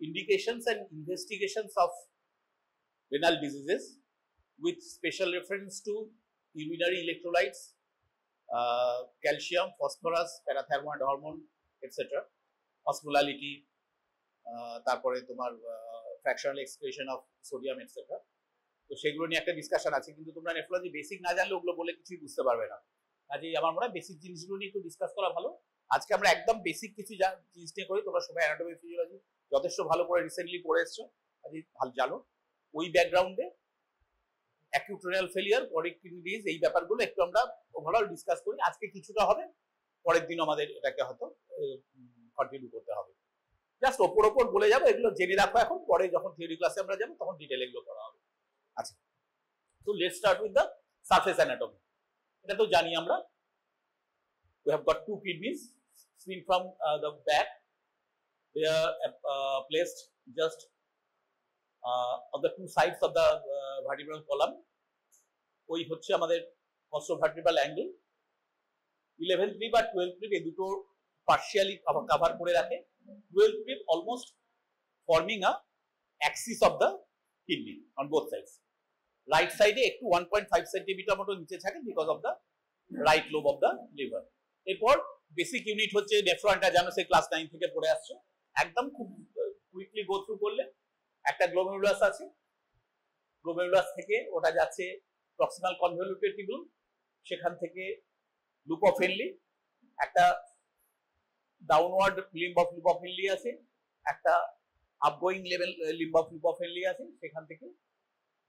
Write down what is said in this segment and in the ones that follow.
indications and investigations of renal diseases with special reference to urinary electrolytes, calcium, phosphorus, parathyroid hormone, etc., osmolality, তারপরে তোমার fractional excretion of sodium, etc. তো সেগুলো নিয়ে একটা discussion আছে, কিন্তু তোমরা নেফ্রোলজি বেসিক না জানলে ওগুলো বলে কিছুই বুঝতে পারবে না। কাজেই আমার মনে হয় বেসিক জিনিসগুলো নিয়ে একটু ডিসকাস করা ভালো। আজকে আমরা একদম বেসিক কিছু জিনিস নিয়ে করি। তোমরা সবাই অ্যানাটমি ফিজিওলজি যথেষ্ট ভালো করে রিসেন্টলি পড়ে এসছো, কাজেই ভালো জানো। ওই ব্যাকগ্রাউন্ডে acute renal failure, chronic kidney disease, এই ব্যাপারগুলো একটু আমরা ওভারঅল ডিসকাস করি। আজকে কিছুটা হবে, পরের দিন আমাদের এটাকে হয়তো কন্টিনিউ করতে হবে। জাস্ট ওপর বলে যাবো, এগুলো জেনে রাখো এখন, পরে যখন থিওরি ক্লাসে আমরা যাবো তখন ডিটেল এগুলো করা হবে। আচ্ছা, তো let's start with the surface anatomy. এটা তো জানি আমরা, we have got two kidneys seen from the back. They are placed just on the two sides of the vertebral column. ওই হচ্ছে আমাদের costovertebral angle। 11th rib আর 12th rib এই দুটো partially cover করে রাখে। 12th rib almost forming a axis of the kidney on both sides. Right সাইডে একটু 1.5 centimetre মতো নিচে থাকে because of the right lobe of the liver. এরপর বেসিক ইউনিট হচ্ছে নেফ্রনটা, জানো সেই ক্লাস 9 থেকে পড়ে আসছো। একদম খুব কুইকলি গো থ্রু করলে একটা গ্লোমেরুলাস আছে, গ্লোমেরুলাস থেকে ওটা যাচ্ছে প্রক্সিমাল কনভলিউটেড টিবিউল, সেখান থেকে লুপ অফ হেনলি, একটা downward limb of loop of Henle আছে, একটা upgoing level limb of loop of Henle আছে, সেখান থেকে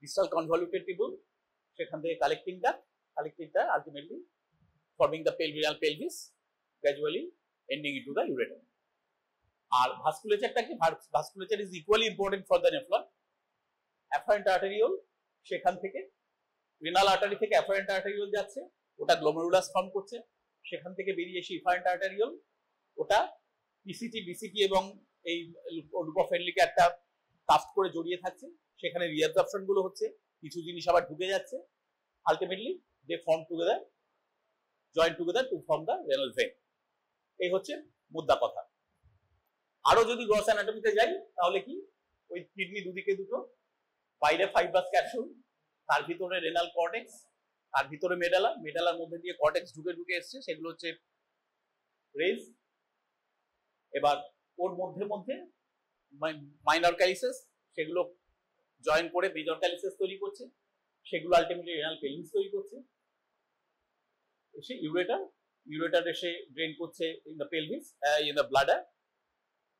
distal convoluted tubule, সেখান থেকে collecting duct ultimately forming the pelvic pelvis, gradually ending into the ureter. আর ভাস্কুলেচারটা কি? ভাস্কুলেচার is equally important for the nephron. afferent arteriole, সেখান থেকে renal artery থেকে afferent arteriole যাচ্ছে, ওটা গ্লোমেরুলাস ফর্ম করছে, সেখান থেকে বেরিয়ে এসে efferent arteriole, ওটা পিসিটি, বিসিটি এবং এই লুপ অফ হেনলিকে একটা কাফট করে জড়িয়ে থাকছে, সেখানে রিঅ্যাবজর্পশন গুলো হচ্ছে, কিছু জিনিস আবার ঢুকে যাচ্ছে, ultimately they form together, join together to form the renal vein. এই হচ্ছে মুদ্রা কথা। আরো যদি গ্রস অ্যানাটমিতে যাই তাহলে কি, ওই কিডনি দুদিকে দুটো, বাইরে ফাইব্রাস ক্যাপসুল, তার ভিতরে রেনাল কর্টেক্স, তার ভিতরে মেডালা, মেডালার মধ্যে দিয়ে কর্টেক্স ঢুকে এসছে, সেগুলো হচ্ছে রেজ। এবার ওর মধ্যে মাইনর ক্যালিসেস, সেগুলো জয়েন করে মেজর ক্যালিসেস তৈরি করছে, সেগুলো আলটিমেটলি রেনাল পেলভিস তৈরি করছে। এসে ইউরেটার এসে ড্রেন করছে in the pelvis, in the bladder,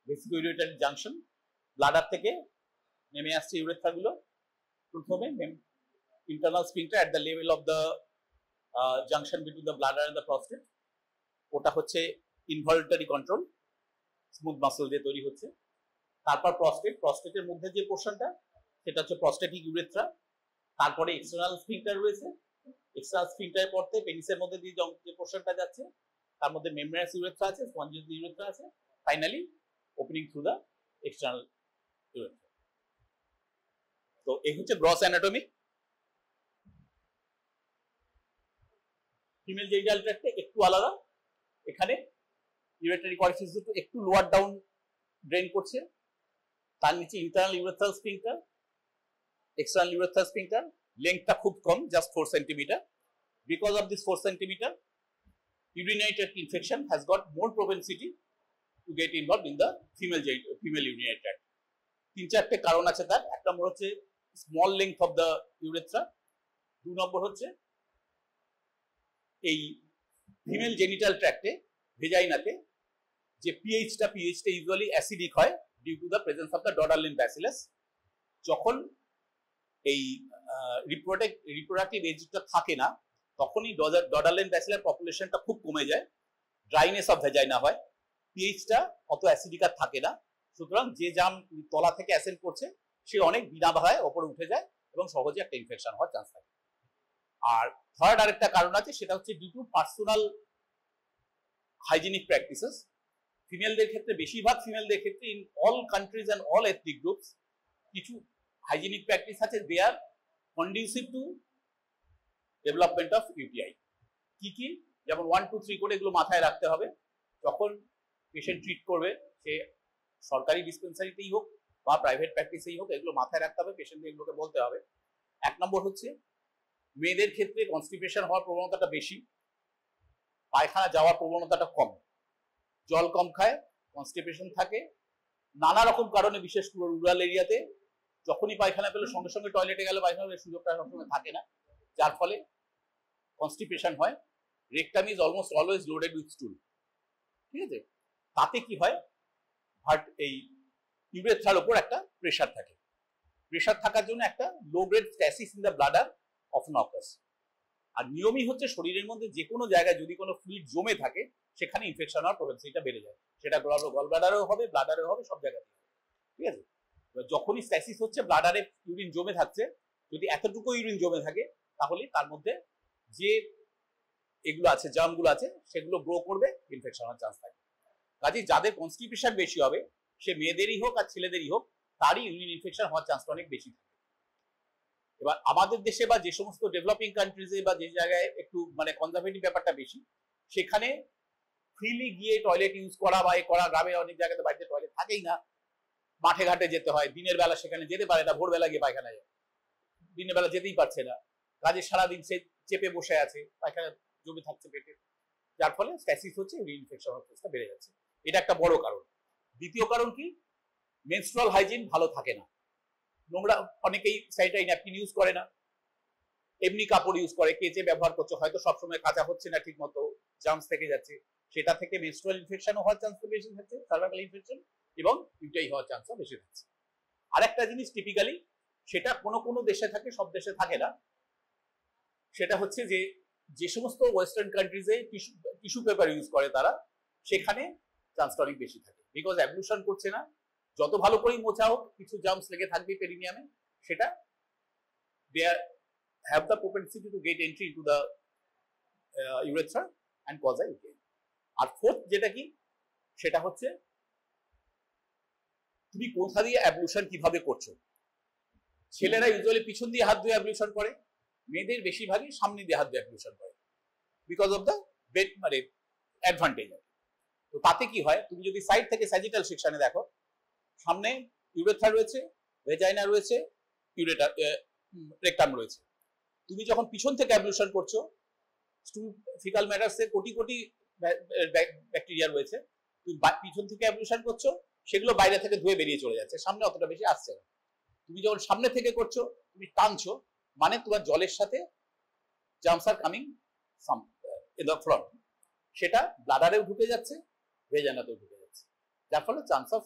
vesicoureteric junction. Bladder থেকে নেমে আসছে ইউরেথ্রা গুলো, প্রথমে internal sphincter at the level of the junction between the bladder and the prostate, ওটা হচ্ছে ইনভলিউন্টারি কন্ট্রোল, স্মুথ মাসল দিয়ে তৈরি হচ্ছে। তারপর প্রস্টেটের মধ্যে যে পোর্শনটা, সেটা হচ্ছে প্রস্টেটিক ইউরেথ্রা। তারপরে এক্সটার্নাল স্ফিংটার রয়েছে, এক্সটার্নাল স্ফিংটারের পড়তে পেনিসের মধ্যে দিয়ে যে পোর্শনটা যাচ্ছে, তার মধ্যে মেমব্রেনাস ইউরেথ্রা আছে, স্পঞ্জিয়াস ইউরেথ্রা আছে, finally opening through the external urethra. তো এই হচ্ছে গ্রস অ্যানাটমি। ফিমেল জেনিটাল ট্র্যাক্টে একটু আলাদা, এখানে ইউরেটারি করিফিস দুটো একটু লোয়ার ডাউন ড্রেন করছে, তার নিচে internal urethral sphincter, external urethral sphincter, lengthটা খুব কম, just 4 centimeter. Because of this 4 centimeter, urinary tract infection has got more propensity to get involved in the female urinary tract. 3-4টে কারণ আছে তার। এক নম্বর হচ্ছে small length of the urethra, 2 নম্বর হচ্ছে এই ফিমেল জেনিটাল ট্র্যাক্টে, ভেজাইনাতে যে পিএইচটা ইউজুয়ালি অ্যাসিডিক হয় due to the presence of the Doderlein bacillus. যখন এই রিপ্রোডাক্টিভ এজটা থাকে না, তখনই ডডারলিন ব্যাসিলার পপুলেশনটা খুব কমে যায়, ড্রাইনেস অফ ভেজাইনা হয়, পিএইচটা অত অ্যাসিডিক আর থাকে না। সুতরাং যে জাম তলা থেকে অ্যাসেন্ড করছে সে অনেক বিনা বাধায় ওপরে উঠে যায় এবং সহজে একটা ইনফেকশন হওয়ার চান্স থাকে। আর থার্ড আরেকটা কারণ আছে, সেটা হচ্ছে due to personal hygienic practices. ফিমেলদের ক্ষেত্রে, বেশিরভাগ ফিমেলদের ক্ষেত্রে, in all countries and all ethnic groups, কিছু হাইজিনিক প্র্যাকটিস আছে, they are conducive to development of UTI. কি যেমন 1, 2, 3 করে এগুলো মাথায় রাখতে হবে। যখন পেশেন্ট ট্রিট করবে, সে সরকারি ডিসপেন্সারিতেই হোক বা প্রাইভেট প্র্যাকটিসেই হোক, এগুলো মাথায় রাখতে হবে, পেশেন্টদের এগুলোকে বলতে হবে। 1 নম্বর হচ্ছে মেয়েদের ক্ষেত্রে কনস্টিপেশন হওয়ার প্রবণতাটা বেশি, পায়খানা যাওয়ার প্রবণতাটা কম, জল কম খায়, কনস্টিপেশন থাকে, নানা রকম কারণে, বিশেষ করে রুরাল এরিয়াতে যখনই পায়খানা পেলে সঙ্গে সঙ্গে টয়লেটে গেলে পায়খানার সুযোগটা সবসময় থাকে না, যার ফলে কনস্টিপেশন হয়। Rectum is almost always loaded with স্টুল, ঠিক আছে? তাতে কি হয়, হার্ট এই ইউরেথ্রার উপর একটা প্রেশার থাকে, প্রেশার থাকার জন্য একটা low grade stasis in the bladder often occurs. আর নিয়মই হচ্ছে শরীরের মধ্যে যে কোনো জায়গায় যদি কোনো ফ্লুইড জমে থাকে সেখানে ইনফেকশন হওয়ার প্রবণতা বেড়ে যায়, সেটা গল ব্লাডারেও হবে, ব্লাডারেও হবে, সব জায়গায়, ঠিক আছে? যখনই স্ট্যাসিস হচ্ছে, ব্লাডারে ইউরিন জমে থাকছে, যদি এতটুকু ইউরিন জমে থাকে তাহলে তার মধ্যে যে এগুলো আছে, জার্মগুলো আছে, সেগুলো গ্রো করবে, ইনফেকশন হওয়ার চান্স থাকে। কাজে যাদের কনস্টিপেশন বেশি হবে, সে মেয়েদেরই হোক আর ছেলেদেরই হোক, তারই ইউরিন ইনফেকশন হওয়ার চান্সটা অনেক বেশি থাকে। এবার আমাদের দেশে বা যে সমস্ত ডেভেলপিং কান্ট্রিজে বা যে জায়গায় একটু মানে কনজারভেটিভ ব্যাপারটা বেশি, সেখানে ফ্রিলি গিয়ে টয়লেট ইউজ করা বা এ করা, গ্রামে অনেক জায়গাতে বাড়িতে টয়লেট থাকেই না, মাঠে ঘাটে যেতে হয়, দিনের বেলা সেখানে যেতে পারে না, ভোরবেলা গিয়ে পায়খানা যায়, দিনের বেলা যেতেই পারছে না, কাজে সারাদিন সে চেপে বসে আছে, পায়খানা জমে থাকছে পেটে, যার ফলে স্ট্যাসিস হচ্ছে, ইউরিন ইনফেকশন হচ্ছে, বেড়ে যাচ্ছে। এটা একটা বড় কারণ। দ্বিতীয় কারণ কি, মেনস্ট্রুয়াল হাইজিন ভালো থাকে না, নোংরা, অনেকেই স্যানিটারি ন্যাপকিন ইউজ করে না, এমনি কাপড় ইউজ করে, কেচে ব্যবহার করছে, হয়তো সবসময় কাঁচা হচ্ছে না ঠিক মতো, জার্মস থেকে যাচ্ছে, সেটা থেকে মেনস্ট্রুয়াল ইনফেকশনও হওয়ার চান্স বেশি থাকছে, সার্ভাইকাল ইনফেকশন এবং ইউটাই হওয়ার চান্সও বেশি থাকছে। আরেকটা জিনিস টিপিক্যালি, সেটা কোনো কোনো দেশে থাকে, সব দেশে থাকে না, সেটা হচ্ছে যে যে সমস্ত ওয়েস্টার্ন কান্ট্রিজে টিস্যু পেপার ইউজ করে তারা, সেখানে চান্সটা অনেক বেশি থাকে, বিকজ অ্যাবলিউশন করছে না, যত ভালো করেই মোছা হোক কিছু জার্মস লেগে থাকবে পেরিনিয়ামে, সেটা দে have the propensity to get entry into the urethra and cause a UTI. আর ফোর্থ যেটা কি, সেটা হচ্ছে তুমি কোথা দিয়ে অ্যাবলিউশন কিভাবে করছো। ছেলেরা ইউজুয়ালি পিছন দিয়ে হাত ধুয়ে অ্যাবলিউশন করে, মেয়েদের বেশিরভাগই সামনে দিয়ে হাত ধুয়ে অ্যাবলিউশন করে, বিকজ অফ দ্য বেড মানে অ্যাডভান্টেজ। তো তাতে কি হয়, তুমি যদি সাইড থেকে স্যাজিটাল সেকশনে দেখো, সামনে ইউরেথ্রা রয়েছে, ভেজাইনা রয়েছে, রেকটাম রয়েছে, তুমি যখন পিছন থেকে অ্যাবলিউশন করছো, ফিকাল ম্যাটারসে কোটি কোটি ব্যাকটেরিয়া রয়েছে, তুমি পিছন থেকে অ্যাবলিউশন করছো, সেগুলো বাইরে থেকে ধুয়ে বেরিয়ে চলে যাচ্ছে, সামনে অতটা বেশি আসছে না। তুমি যখন সামনে থেকে করছো, তুমি টানছো, মানে তোমার জলের সাথে germs are coming in the front, সেটা ব্লাডারেও ঢুকে যাচ্ছে, ভেজাইনাতেও ঢুকে যাচ্ছে, যার ফলে chance of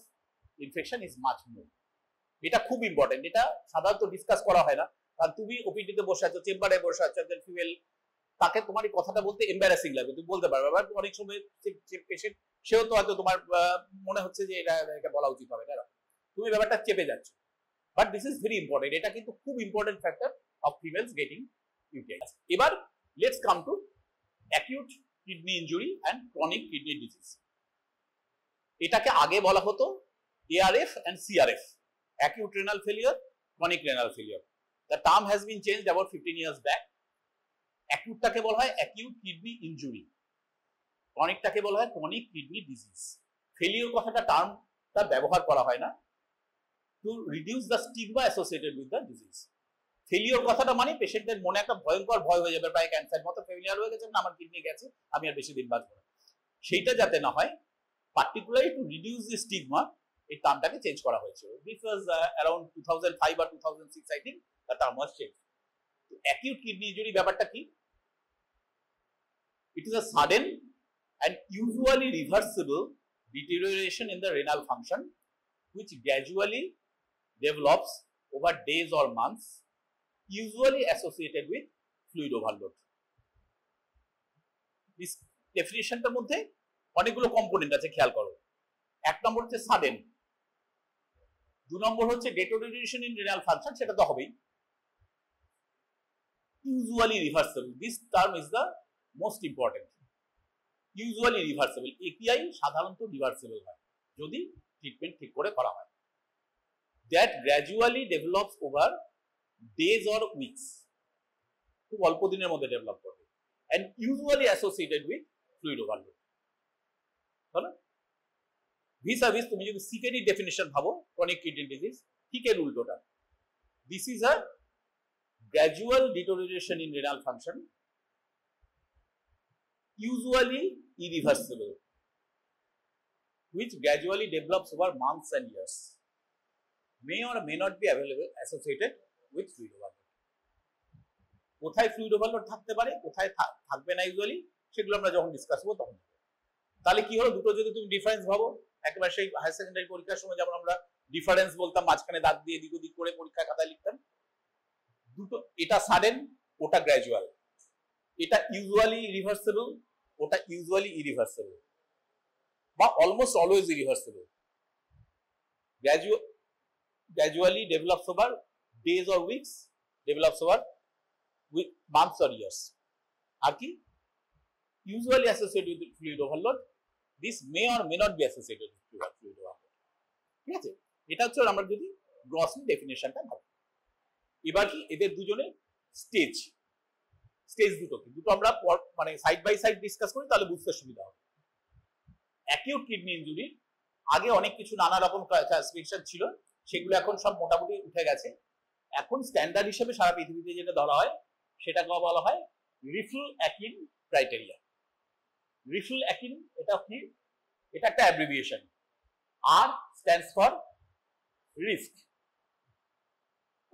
infection is much more. এটা খুব ইম্পর্টেন্ট, এটা সাধারণত ডিসকাস করা হয় না, কারণ তুমি ওপিডিতে বসে আছো, চেম্বারে বসে আছো, একজন ফিমেল, তাকে তোমার এই কথাটা বলতে এম্বারাসিং লাগবে, তুমি বলতে পারবে, আবার অনেক সময় পেশেন্ট, সেও তো হয়তো তোমার মনে হচ্ছে যে এটা বলা উচিত হবে না, তুমি ব্যাপারটা চেপে যাচ্ছ, but this is very important, এটা কিন্তু খুব important factor of females getting UTI. এবার let's come to acute kidney injury and chronic kidney disease. এটাকে আগে বলা হতো ARF and CRF, acute renal failure, chronic renal failure. The term has been changed about 15 years back. Acute টাকে বলা হয় acute kidney injury, chronic টাকে বলা হয় chronic kidney disease. Failure কথাটা টার্মটা ব্যবহার করা হয় না, to reduce the stigma associated with the disease. Failure কথাটা মানে পেশেন্টের মনে একটা ভয়ঙ্কর ভয় হয়ে যাবে, প্রায় ক্যান্সার মতো ফেলিয়ার হয়ে গেছে, না আমার কিডনি গেছে, আমি আর বেশি দিন বাঁচবো না, সেইটা যাতে না হয়, particularly to reduce the stigma, এই টার্মটাকে চেঞ্জ করা হয়েছিল। This was around 2005 or 2006, I think the term was change. তো অ্যাকিউট কিডনি ইনজুরি ব্যাপারটা কি? It is a sudden and usually reversible deterioration in the renal function which gradually develops over days or months, usually associated with fluid overload. This definitionটার মধ্যে অনেকগুলো component আছে, খেয়াল করো। এক নম্বর হচ্ছে সাডেন, দু নম্বর হচ্ছে deterioration in renal function, সেটা তো হবেই, usually reversible, this term is the most important. Usually reversible, AKI সাধারণত রিভার্সিবল হয় যদি ট্রিটমেন্ট ঠিক করে করা হয়। That gradually develops over days or weeks, খুব অল্প দিনের মধ্যে ডেভেলপ করবে, and usually associated with fluid overload. ভিসাভিস তুমি যদি সিকেডি ডেফিনিশন ভাবো ক্রনিক কিডনি ডিজিজ, ঠিক এর উল্টোটা। This is a gradual deterioration in renal function, usually irreversible, which gradually develops over months and years, may or may not be available associated with fluid overload. কোথায় fluid overload থাকতে পারে, কোথায় থাকবে না usually, সেগুলো আমরা যখন ডিসকাস করবো তখন। তাহলে কি হলো, দুটো যদি তুমি ডিফারেন্স ভাবো, একেবারে সেই হায়ার সেকেন্ডারি পরীক্ষার সময় যেমন আমরা ডিফারেন্স বলতাম, মাঝখানে দাগ দিয়ে দিক ওদিক করে পরীক্ষা খাতায় লিখতাম, দুটো, এটা সাডেন, ওটা গ্র্যাজুয়াল, এটা ইউজুয়ালি রিভার্সেবল, ওটা ইউজুয়ালি ইরিভার্সেবল বা almost always irreversible. Gradually develops over days or weeks, develops over months or years. আর কি usually associated with fluid overload, this may or may not be associated with fluid overload. ঠিক আছে, এটা হচ্ছে আমরা যদি grossly ডেফিনেশনটা ভাবি। এবার কি এদের দুজনের স্টেজ দুটো আমরা মানে সাইড বাই সাইড ডিসকাস করি, তাহলে বুঝতে সুবিধা হবে। অ্যাকিউট কিডনি ইনজুরি আগে অনেক কিছু নানা রকম ক্লাসিফিকেশন ছিল, সেগুলো এখন সব মোটামুটি উঠে গেছে। এখন স্ট্যান্ডার্ড হিসেবে সারা পৃথিবীতে যেটা ধরা হয় সেটাকে বলা হয় রিফল-অ্যাকিন ক্রাইটেরিয়া। রিফল-অ্যাকিন এটা কি, এটা একটা abbreviation. R stands for risk,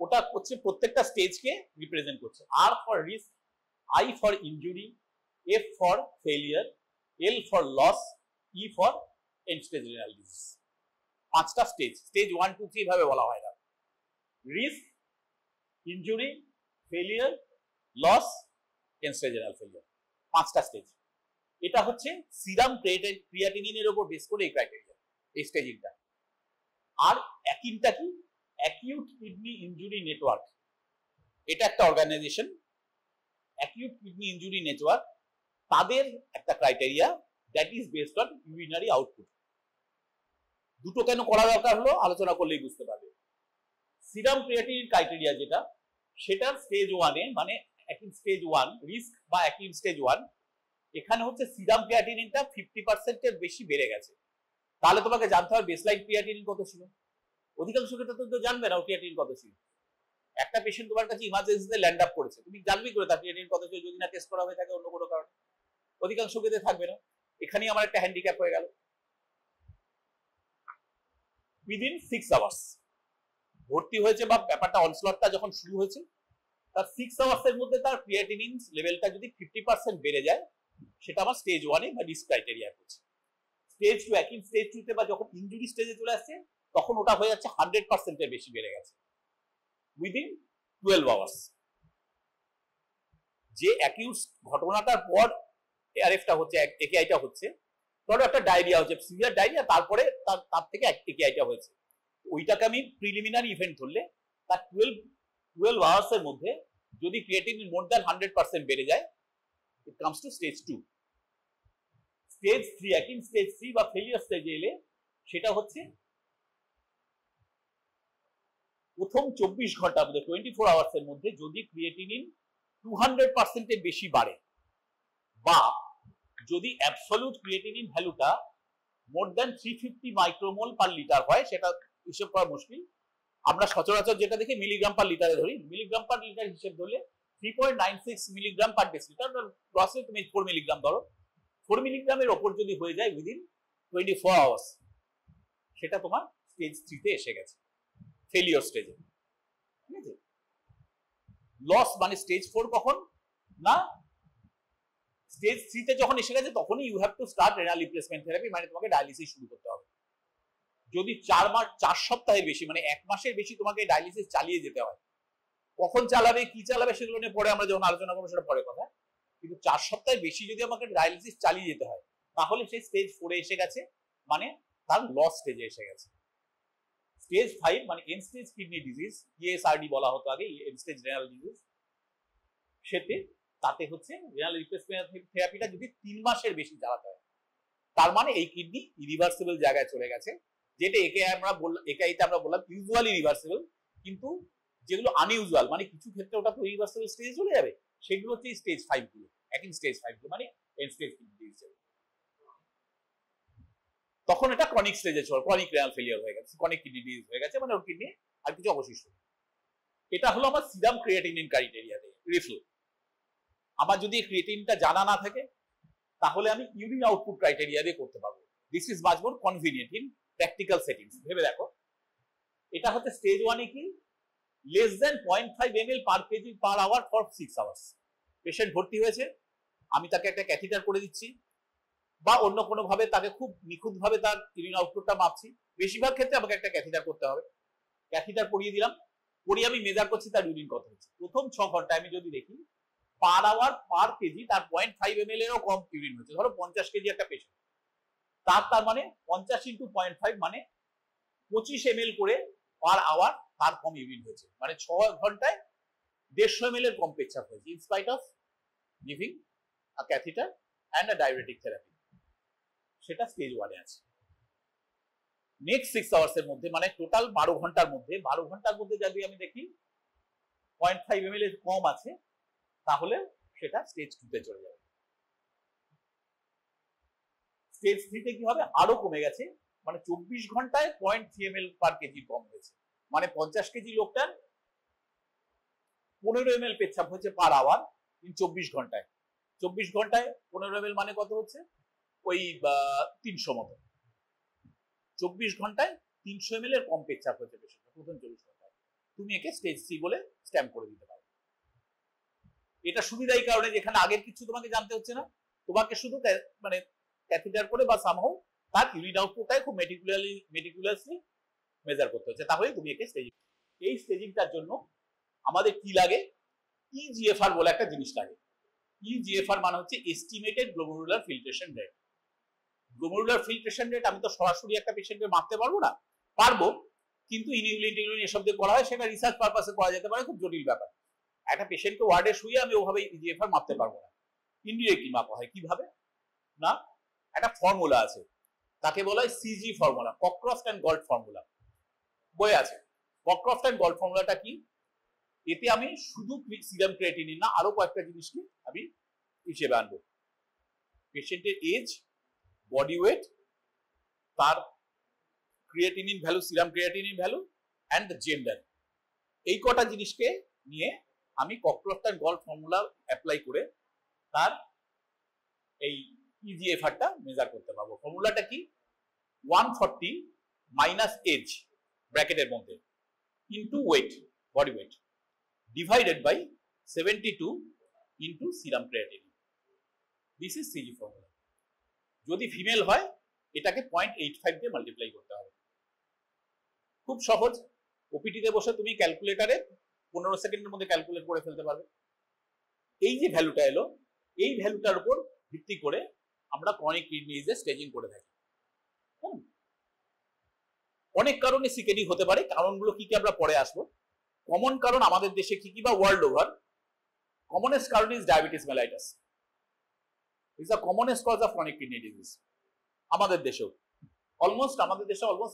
ওটা হচ্ছে প্রত্যেকটা স্টেজকে রিপ্রেজেন্ট করছে। R for risk, I for injury, F for failure, L for loss, E for end-stage renal disease. পাঁচটা স্টেজ, স্টেজ 1, 2, 3 ভাবে বলা হয় না। Risk, injury, failure, loss, end-stage renal failure, পাঁচটা স্টেজ। এটা হচ্ছে সিরাম ক্রিয়াটিনিনের উপর বেস করে এই ক্রাইটেরিয়া, এই স্টেজিংটা। আর অ্যাকিনটা কি, অ্যাকিউট কিডনি ইনজুরি নেটওয়ার্ক, এটা একটা organization, acute kidney injury network, তাদের একটা criteria that is based on urinary output. দুটো কেন করা দরকার হলো আলোচনা করলেই বুঝতে পারবে। সিরাম ক্রিয়াটিনিন ক্রাইটেরিয়া যেটা, সেটা স্টেজ 1-এ, মানে অ্যাকিন স্টেজ 1 রিস্ক বা অ্যাকিন স্টেজ 1, এখানে হচ্ছে সিরাম ক্রিয়াটিনিনটা 50% এর বেশি বেড়ে গেছে। তাহলে তোমাকে জানতে হবে বেসলাইন ক্রিয়াটিনিন কত ছিল। অধিকাংশ ক্ষেত্রে তো জানবে না ক্রিয়াটিনিন কত ছিল। একটা পেশেন্ট তোমার কাছে ইমার্জেন্সিতে ল্যান্ড আপ করেছে, তুমি জানবি করে তার ক্রিয়াটিনিন কত ছিল যদি না টেস্ট করা হয়ে থাকে অন্য কোনো কারণে। অধিকাংশ ক্ষেত্রে থাকবে না। এখানেই আমার একটা হ্যান্ডিক্যাপ হয়ে গেল। উইদিন 6 আওয়ার্স ভর্তি হয়েছে বা ব্যাপারটা অনস্লটটা যখন শুরু হয়েছে, তার 6 আওয়ার্সের মধ্যে তার ক্রিয়াটিনিন লেভেলটা যদি 50% বেড়ে যায়, সেটা আমার স্টেজ 1-এ বা রিস্ক ক্রাইটেরিয়া হচ্ছে। স্টেজ 2, অ্যাকিন স্টেজ 2-তে বা যখন ইনজুরি স্টেজে চলে আসছে, তখন ওটা হয়ে যাচ্ছে 100% এর বেশি বেড়ে গেছে উইদিন 12 আওয়ার্স। যে অ্যাকিউট ঘটনাটার পর এআরএফটা হচ্ছে, একেআইটা হচ্ছে, ধরো একটা ডায়রিয়া হচ্ছে, সিভিয়ার ডায়রিয়া, তারপরে তার থেকে একেআইটা হয়েছে, ওইটাকে আমি প্রিলিমিনারি ইভেন্ট ধরলে তার 12 আওয়ার্সের মধ্যে যদি ক্রিয়েটিনিন মোর দ্যান 100% বেড়ে যায়, it comes to stage 2। Stage 3, akin stage 3 বা ফেলিয়ার স্টেজে এলে সেটা হচ্ছে প্রথম 24 ঘন্টার মধ্যে 24 আওয়ার্সের মধ্যে যদি ক্রিয়েটিনিন 200% এর বেশি বাড়ে, বা যদি অ্যাবসলিউট ক্রিয়েটিনিন ভ্যালুটা মোর দ্যান 350 মাইক্রোমোল পার লিটার হয়, সেটা হিসেব করা মুশকিল। আমরা সচরাচর যেটা দেখি মিলিগ্রাম পার লিটারে ধরি, মিলিগ্রাম পার লিটার হিসেব ধরলে 3.96 মিলিগ্রাম পার ডেসিলিটার, গ্রসে তুমি 4 মিলিগ্রাম ধরো, 4 মিলিগ্রামের ওপর যদি হয়ে যায় উইদিন 24 আওয়ার্স, সেটা তোমার স্টেজ 3-তে এসে গেছে, ফেলিওর স্টেজে। ঠিক আছে, লস মানে স্টেজ 4 কখন না, স্টেজ 3-তে যখন এসে গেছে তখনই you have to start renal replacement therapy, মানে তোমাকে ডায়ালিসিস শুরু করতে হবে। যদি 4 সপ্তাহের বেশি, মানে 1 মাসের বেশি তোমাকে ডায়ালিসিস চালিয়ে যেতে হয়। কখন চালাবে, কি চালাবে, সেগুলো নিয়ে পরে আমরা যখন আলোচনা করবো সেটা পরে কথা। কিন্তু 4 সপ্তাহের বেশি যদি আমাকে ডায়ালিসিস চালিয়ে যেতে হয়, তাহলে সেই স্টেজ 4-এ এসে গেছে, মানে তার লস স্টেজে এসে গেছে। স্টেজ 5 মানে end stage kidney disease, ESRD বলা হতো আগে, এন্ড স্টেজ রেনাল ডিজিজ, সেতে তাতে হচ্ছে রেনাল রিপ্লেসমেন্ট থেরাপিটা যদি 3 মাসের বেশি চালাতে হয়, তার মানে এই কিডনি ইরিভার্সিবল জায়গায় চলে গেছে। যেটা একেআইতে আমরা বললাম ইউজুয়ালি রিভার্সিবল, কিন্তু যেগুলো আনইউজুয়াল, মানে কিছু ক্ষেত্রে ওটা তো ইরিভার্সিবল স্টেজে চলে যাবে, সেগুলো হচ্ছে স্টেজ 5 গুলো, একই স্টেজ 5 গুলো, মানে এন্ড স্টেজ কিডনি ডিজিজ। তখন এটা ক্রনিক স্টেজে চলে, ক্রনিক রেনাল ফেলিয়ার হয়ে গেছে, ক্রনিক কিডনি ডিজিজ হয়ে গেছে, মানে ওর কিডনি আর কিছু অবশিষ্ট নেই। এটা হলো আমার সিরাম ক্রিয়েটিনিন ক্রাইটেরিয়া দিয়ে রিফ্লো। আমার যদি ক্রিয়েটিনটা জানা না থাকে তাহলে আমি ইউরিন আউটপুট ক্রাইটেরিয়া দিয়ে করতে পারবো। This is much more convenient in practical settings. ভেবে দেখো, এটা হচ্ছে স্টেজ 1 এ কি less than 0.5 ml per kg per hour for 6 hours। Patient ভর্তি হয়েছে, আমি তাকে একটা ক্যাথিটার করে দিচ্ছি বা অন্য কোনো ভাবে তাকে খুব নিখুঁত ভাবে তার ইউরিন আউটপুটটা মাপছি। বেশিরভাগ ক্ষেত্রে আমাকে একটা ক্যাথিটার করতে হবে। ক্যাথিটার পরিয়ে দিলাম, পরিয়ে আমি মেজার করছি তার ইউরিন কত হচ্ছে। প্রথম 6 ঘন্টায় আমি যদি দেখি পার আওয়ার পার কেজি তার 0.5 ml এরও কম ইউরিন হচ্ছে। ধরো 50 কেজি একটা পেশেন্ট, তার মানে 50 ইন্টু 0.5 মানে 25 ml করে পার আওয়ার তার কম ইউরিন হয়েছে। মানে 6 ঘন্টায় 150 ml এর কম পেচ্ছাপ হয়েছে, in spite of giving a catheter and a diabetic therapy. সেটা স্টেজ 1 এ আছে। নেক্সট 6 আওয়ার্স এর মধ্যে, মানে টোটাল 12 ঘন্টার মধ্যে, 12 ঘন্টার মধ্যে যদি আমি দেখি 0.5 ml এর কম আছে, তাহলে সেটা স্টেজ 2 তে চলে যাবে। স্টেজ 3 তে কি হবে, আরো কমে গেছে, মানে 24 ঘন্টায় 0.3 ml পার কেজি কম হয়েছে। মানে 50 কেজি লোকটার 15 ml পেচ্ছাপ হচ্ছে পার আওয়ার ইন 24 ঘন্টায়। 24 ঘন্টায় 15 ml মানে কত হচ্ছে, ওই 300 মতো। 24 ঘন্টায় 300 ml এর কম পেচ্ছাপ হচ্ছে পেশেন্ট প্রথম 24 ঘন্টায়। তুমি একে স্টেজ 3 বলে স্ট্যাম্প করে দিতে পারো। এটা সুবিধা এই কারণে, যেখানে আগের কিছু তোমাকে জানতে হচ্ছে না, তোমাকে শুধু মানে ক্যাথিটার করে বা সামহাউ তার ইউরিন আউটপুটটাই খুব মেটিকুলাসলি মেজার করতে হচ্ছে, তাহলেই তুমি একে স্টেজিং। এই স্টেজিংটার জন্য আমাদের কি লাগে, ইজিএফআর বলে একটা জিনিস লাগে। ইজিএফআর মানে হচ্ছে estimated glomerular filtration rate. Glomerular filtration rate আমি তো সরাসরি একটা পেশেন্টকে মাপতে পারবো না, পারবো, কিন্তু ইনহিবিলিন টিনহিবিলিন এসব দিয়ে করা হয়, সেটা রিসার্চ পারপাসে করা যেতে পারে, খুব জটিল ব্যাপার। একটা পেশেন্টকে ওয়ার্ডে শুয়ে আমি ওভাবে ইজিএফআর মাপতে পারবো না। ইনডিরেক্টলি মাপা হয় কিভাবে না, একটা ফর্মুলা আছে, তাকে বলা হয় CG formula, Cockcroft and Gault formula, বই আছে। ককক্রফট অ্যান্ড গল্ড ফর্মুলাটা কি, এতে আমি শুধু সিরাম ক্রিয়েটিনিন না, আরো কয়েকটা জিনিসকে আমি হিসেবে আনবো। পেশেন্টের এজ, বডি ওয়েট, তার creatinine value, serum creatinine value and the gender, এই কটা জিনিসকে নিয়ে আমি ককক্রফট অ্যান্ড গল্ড ফর্মুলা অ্যাপ্লাই করে তার এই ইজিএফআরটা মেজার করতে পারবো। ফর্মুলাটা কি, 140 মাইনাস এজ ব্র্যাকেটের মধ্যে into weight, body weight, divided by 72 into serum creatinine. This is CG formula. যদি ফিমেল হয় এটাকে 0.85 দিয়ে মাল্টিপ্লাই করতে হবে। খুব সহজ, ওপিটিতে বসে তুমি ক্যালকুলেটারে 15 সেকেন্ডের মধ্যে ক্যালকুলেট করে ফেলতে পারবে। এই যে ভ্যালুটা এলো, এই ভ্যালুটার উপর ভিত্তি করে আমরা ক্রনিক কিডনি ডিজিজে স্টেজিং করে থাকি। অনেক কারণে সিকেডি হতে পারে, কারণগুলো কি কি আমরা পরে আসবো। কমন কারণ আমাদের দেশে কি কি বা ওয়ার্ল্ড ওভার, কমনেস্ট কারণ is diabetes mellitus, is the commonest cause of chronic kidney disease. আমাদের দেশেও অলমোস্ট